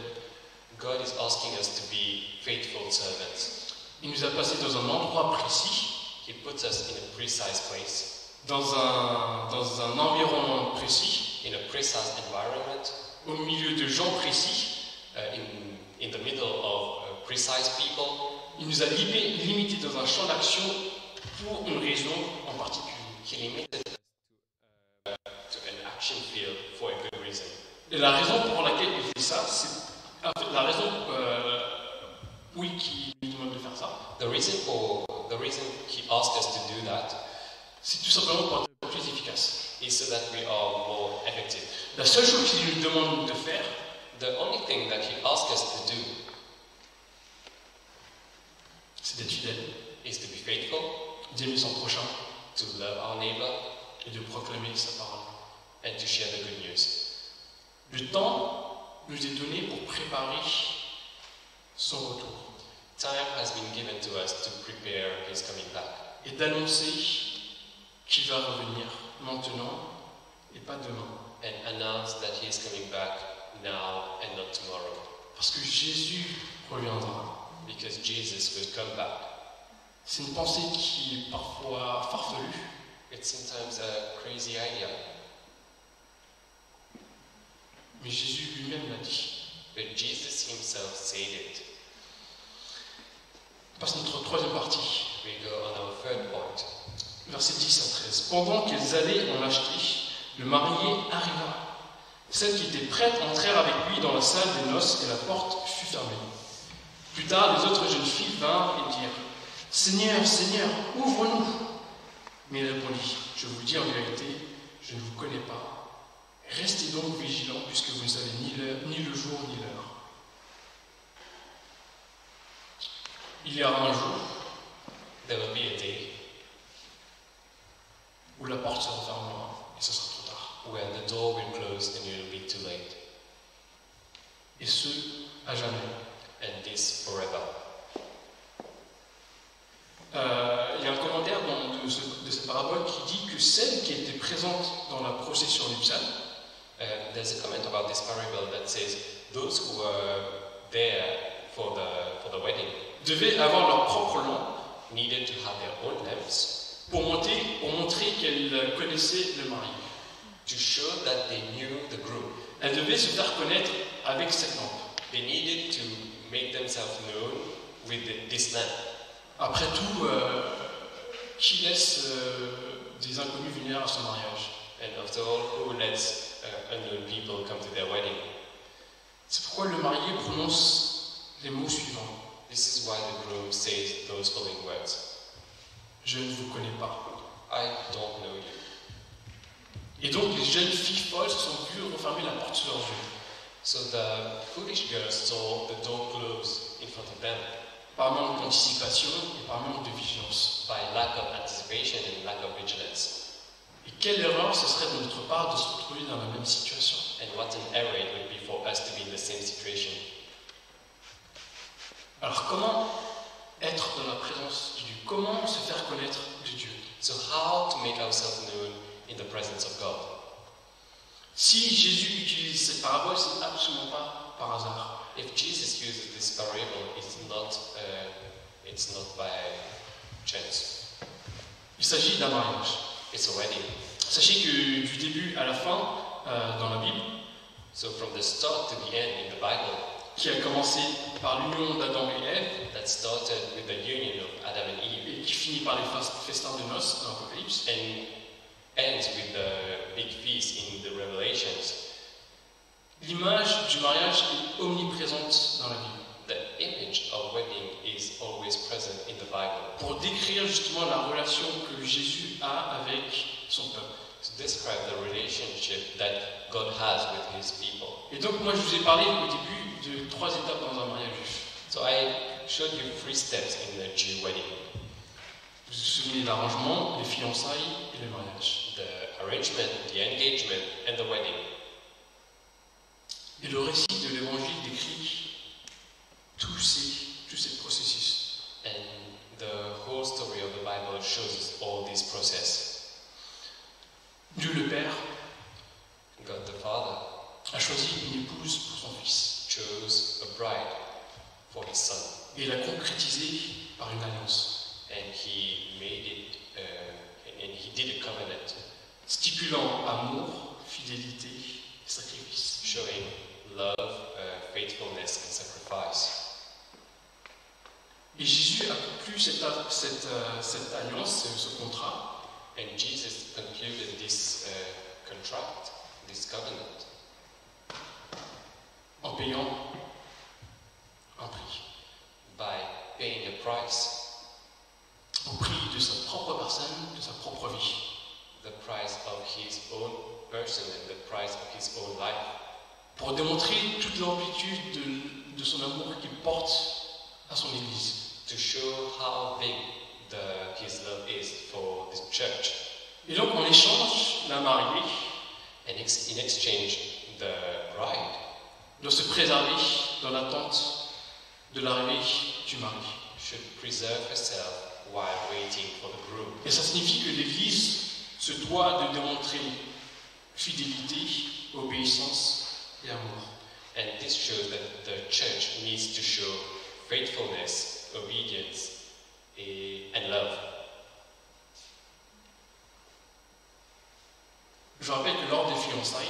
God is asking us to be faithful servants. Il nous a placés dans un endroit précis, He puts us in a precise place, dans un environnement précis, in a precise environment, au milieu de gens précis. in the middle of precise people. Il nous a limités dans un champ d'action pour une raison en particulier. He limited us to an action field for a good reason. Et la raison pour laquelle il fait ça, c'est la raison qui lui demande de faire ça, The reason he asked us to do that c'est tout simplement pour être plus efficace. is so that we are more effective. La seule chose qu'il nous demande de faire, The only thing that he asks us to do fidèle, is to be faithful, d'aimer son prochain to love our neighbor, et de proclamer sa parole. and to share the good news. Le temps nous est donné pour préparer son retour Time has been given to us to prepare his coming back et d'annoncer qu'il va revenir maintenant et pas demain. and announce that he is coming back now and not tomorrow, Parce que Jésus reviendra. because Jesus will come back. C'est une pensée qui est parfois farfelue, It's sometimes a crazy idea, mais Jésus lui-même l'a dit. but Jesus himself said it. On passe notre troisième partie, We go on our third point. versets 10 à 13. Pendant qu'elles allaient en acheter, le marié arriva. Celles qui étaient prêtes entrèrent avec lui dans la salle des noces et la porte fut fermée. Plus tard, les autres jeunes filles vinrent et dirent « Seigneur, Seigneur, ouvre-nous » Mais il répondit « Je vous dis en vérité, je ne vous connais pas. Restez donc vigilants puisque vous ne savez ni le jour ni l'heure. » Il y aura un jour There will be a day où la porte se refermera et ce sera trop tard. when the door will close and it will be too late, Et ce, à jamais. and this forever. Il y a un commentaire de cette parabole qui dit que celles qui étaient présentes dans la procession nuptiale There's a comment about this parable that says those who were there for the wedding devaient avoir leur propre lampe needed to have their own lamps pour montrer qu'elles connaissaient le marié. to show that they knew the groom. Elles devaient se faire connaître avec cette lampe. They needed to make themselves known with this lamp. Après tout, qui laisse des inconnus venir à son mariage? And after all, who lets unknown people come to their wedding? C'est pourquoi le marié prononce les mots suivants. This is why the groom says those following words. Je ne vous connais pas. I don't know you. Et donc les jeunes filles folles se sont vues refermer la porte sur leurs yeux. So the foolish girls saw the door close in front of them Par manque d'anticipation et par manque de vigilance. by lack of anticipation and lack of vigilance. Et quelle erreur ce serait de notre part de se retrouver dans la même situation. And what an error it would be for us to be in the same situation. Alors comment être dans la présence de Dieu? Comment se faire connaître de Dieu? So how to make ourselves known in the presence of God? Si Jésus utilise cette parabole, c'est absolument pas par hasard. If Jesus uses this parable, it's not by chance. Il s'agit d'un mariage. It's a wedding. Sachez que du début à la fin, dans la Bible, So from the start to the end in the Bible, qui a commencé par l'union d'Adam et Ève, that started with the union of Adam and Eve et qui finit par les festins de noces dans l'Apocalypse, and ends with the big feast in the Revelations, l'image du mariage est omniprésente dans la Bible. the image of wedding is always present in the Bible Pour décrire justement la relation que Jésus a avec son peuple. to describe the relationship that God has with His people. Et donc moi je vous ai parlé au début de 3 étapes dans un mariage juif. So I showed you 3 steps in the Jew wedding: Vous vous souvenez de l'arrangement, les fiançailles et le mariage. the arrangement, the engagement, and the wedding. Et le récit de l'Évangile décrit tous ces processus. And the whole story of the Bible shows us all this process. Dieu le Père God the Father a choisi une épouse pour son fils chose a bride for His Son, et l'a concrétisée par une alliance, and He made it, and He did a covenant stipulant amour, fidélité et sacrifice. showing love, faithfulness, and sacrifice. Et Jésus a conclu cette alliance, ce contrat, And Jesus concluded this contract, this covenant, en payant un prix, by paying a price, au prix de sa propre personne, de sa propre vie. the price of His own person and the price of His own life, Pour démontrer toute l'amplitude de son amour qu'il porte à son Église. to to show how big his love is for the church. Et donc en échange, la mariée And in exchange, the bride doit se préserver dans l'attente de l'arrivée du mari. should preserve herself while waiting for the groom. Et ça signifie que l'Église se doit de démontrer fidélité, obéissance et amour. And this shows that the church needs to show faithfulness, obedience, and love. Je rappelle que lors des fiançailles,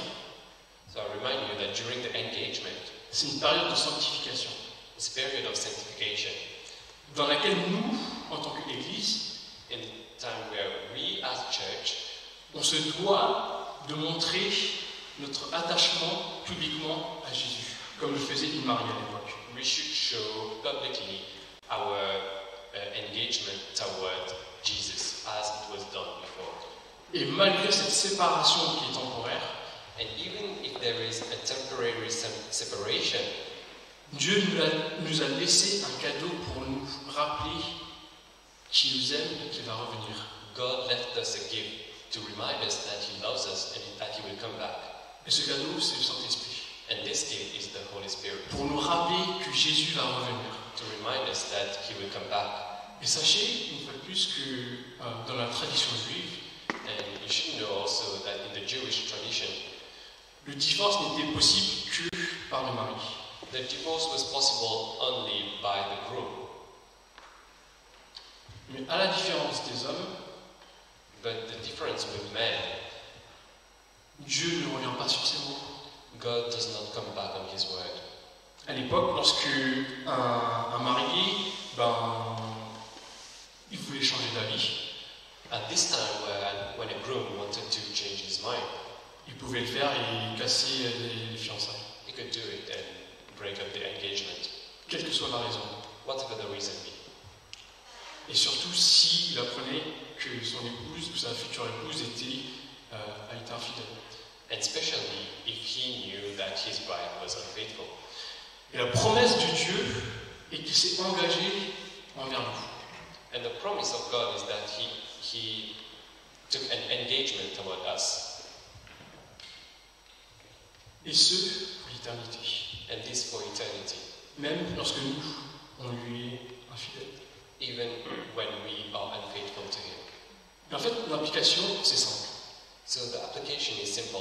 So I remind you that during the engagement, c'est une période de sanctification this period of sanctification, dans laquelle nous, en tant qu'Église, in time where we as church, on se doit de montrer notre attachement publiquement à Jésus, comme le faisait une mariée à l'époque. we should show publicly our engagement toward Jesus as it was done before. Et malgré cette séparation qui est temporaire, And even if there is a temporary separation, Dieu nous a laissé un cadeau pour nous rappeler qu'il nous aime et qu'il va revenir. God left us a gift to remind us that He loves us and that He will come back. Et ce cadeau, c'est le Saint-Esprit. And this gift is the Holy Spirit, Pour nous rappeler que Jésus va revenir. to remind us that He will come back. Et sachez, une fois de plus, que dans la tradition juive, And you should know also that in the Jewish tradition, le divorce n'était possible que par le mari. the divorce was possible only by the groom. Mais à la différence des hommes, But the difference with men, Dieu ne revient pas sur ses mots. God does not come back on His word. À l'époque, lorsque un marié, il voulait changer d'avis, At this time, when a groom wanted to change his mind, il pouvait le faire et casser les fiançailles, he could do it and break up the engagement, quelle que soit la raison. whatever the reason be. Et surtout s'il apprenait que son épouse ou sa future épouse a été infidèle. And especially if he knew that his bride was unfaithful. Et la promesse de Dieu est qu'il s'est engagé envers nous. And the promise of God is that he took an engagement toward us, Et ce, pour l'éternité. and this for eternity, Même lorsque nous, on lui est infidèle. even when we are unfaithful to him. Et en fait, l'application, c'est simple. So the application is simple.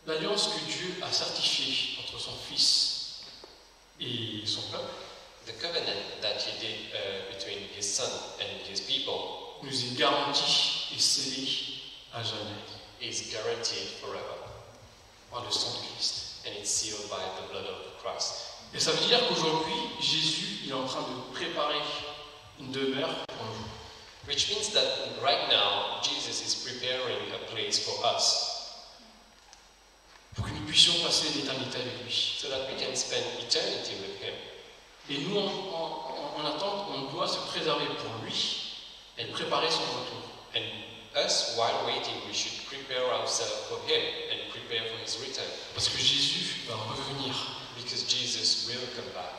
L'alliance que Dieu a certifiée entre son Fils et son peuple The covenant that he did between his son and his people nous est garantie et scellée à jamais is guaranteed forever, par le sang de Christ. and it's sealed by the blood of Christ. Et ça veut dire qu'aujourd'hui, Jésus il est en train de préparer une demeure pour nous. Which means that right now, Jesus is preparing a place for us Pour que nous puissions passer l'éternité avec lui. so that we can spend eternity with him. Et nous, en attente, on doit se préserver pour lui et préparer son retour. And us, while waiting, we should prepare ourselves for him and prepare for his return. Parce que Jésus va revenir. Because Jesus will come back.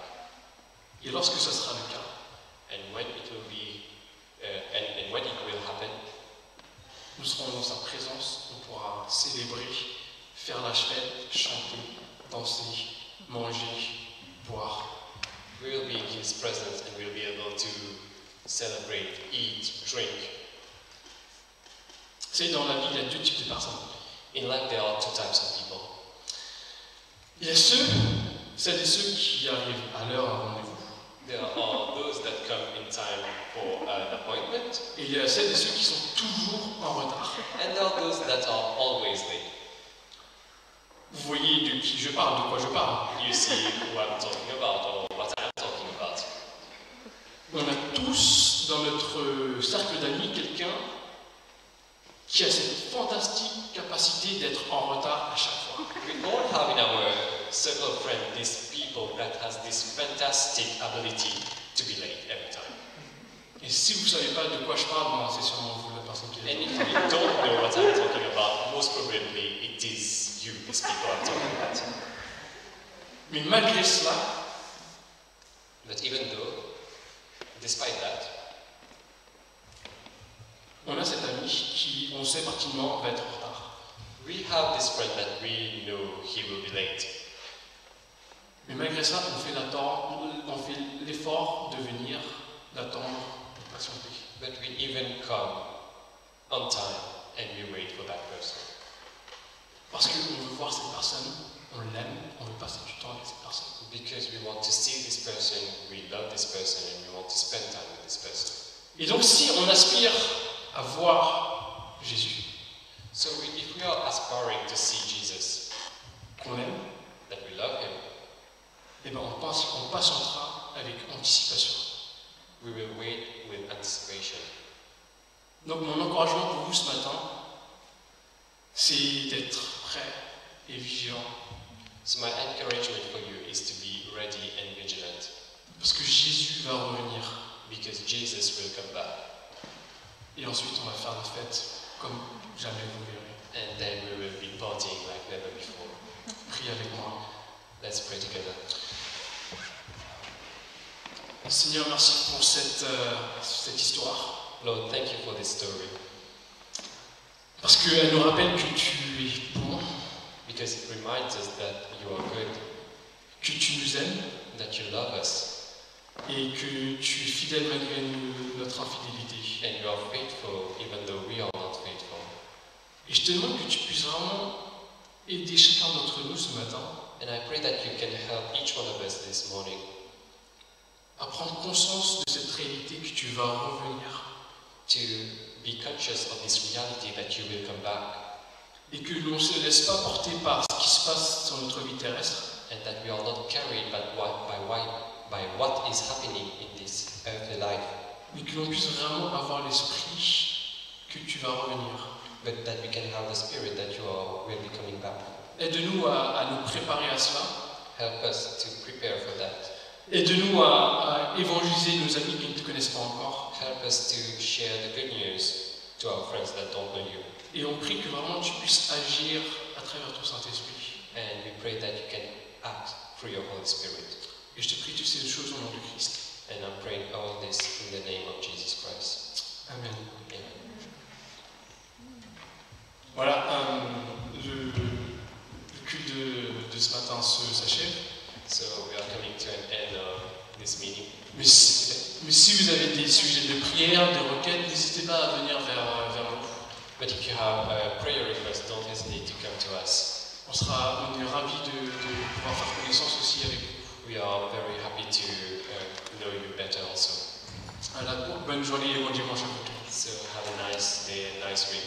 Et lorsque ce sera le cas, And when it will be, and when it will happen, nous serons dans sa présence, on pourra célébrer, faire la fête, chanter, danser, manger, boire. we will be in his presence and we'll be able to celebrate, eat, drink. C'est dans la vie, il y a deux types de personnes. In life, there are two types of people. Il y a celles et ceux qui arrivent à l'heure à rendez-vous. There are those that come in time for an appointment, Et il y a celles et ceux qui sont toujours en retard. and there are those that are always late. Vous voyez de qui je parle, de quoi je parle. You see who I'm talking about or what I'm talking about. On a tous dans notre cercle d'amis quelqu'un qui a cette fantastique capacité d'être en retard à chaque fois. We all have in our circle of friends these people that has this fantastic ability to be late every time. Et si vous ne savez pas de quoi je parle, c'est sûrement vous la personne qui est And là. if you don't know what I'm talking about, most probably it is you, these people I'm talking about. Mais malgré cela, But even though, despite that, on a cet ami qui, on sait pertinemment, va être en retard. we have this friend that we know he will be late. Mais malgré ça, on fait l'effort de venir, d'attendre, de patienter. But we even come on time and we wait for that person. Parce qu'on veut voir cette personne, on l'aime, on veut passer du temps avec cette personne. Because we want to see this person, we love this person, and we want to spend time with this person. Et donc si on aspire à voir Jésus, So if we are aspiring to see Jesus, qu'on aime, that we love him, eh ben on patientera avec anticipation. we will wait with anticipation. Donc mon encouragement pour vous ce matin, c'est d'être prêt et vigilant. So my encouragement for you is to be ready and vigilant, Parce que Jésus va revenir. because Jesus will come back, Et ensuite on va faire la fête comme jamais vous verrez. and then we will be partying like never before. Priez avec moi. Let's pray together. Seigneur, merci pour cette histoire. Lord, thank you for this story, Parce qu'elle nous rappelle que tu es bon, because it reminds us that you are good, que tu nous aimes that you love us, et que tu es fidèle malgré notre infidélité. and you are faithful even though we are not faithful. Et je te demande que tu puisses vraiment aider chacun d'entre nous ce matin And I pray that you can help each one of us this morning à prendre conscience de cette réalité que tu vas revenir to be conscious of this reality that you will come back, et que l'on ne se laisse pas porter par ce qui se passe sur notre vie terrestre, and that we are not carried by what is happening in this earthly life, mais que l'on puisse vraiment avoir l'esprit que tu vas revenir. but that we can have the spirit that will be coming back. Aide-nous à nous préparer à cela. Help us to prepare for that. Aide-nous à évangéliser nos amis qui ne te connaissent pas encore. Help us to share the good news to our friends that don't know you. Et on prie que vraiment tu puisses agir à travers ton Saint-Esprit. And we pray that you can act through your Holy Spirit. Et je te prie toutes ces choses au nom de Christ. And I'm praying all this in the name of Jesus Christ. Amen. Amen. Voilà, le culte de ce matin s'achève. So we are coming to an end of this meeting. Mais si vous avez des sujets de prière, de requêtes, n'hésitez pas à venir vers nous. But if you have a prayer request, don't hesitate to come to us. On est ravis de pouvoir faire connaissance aussi avec vous. We are very happy to know you better also. Voilà, bonne journée et bon dimanche à vous tous. So have a nice day and nice week.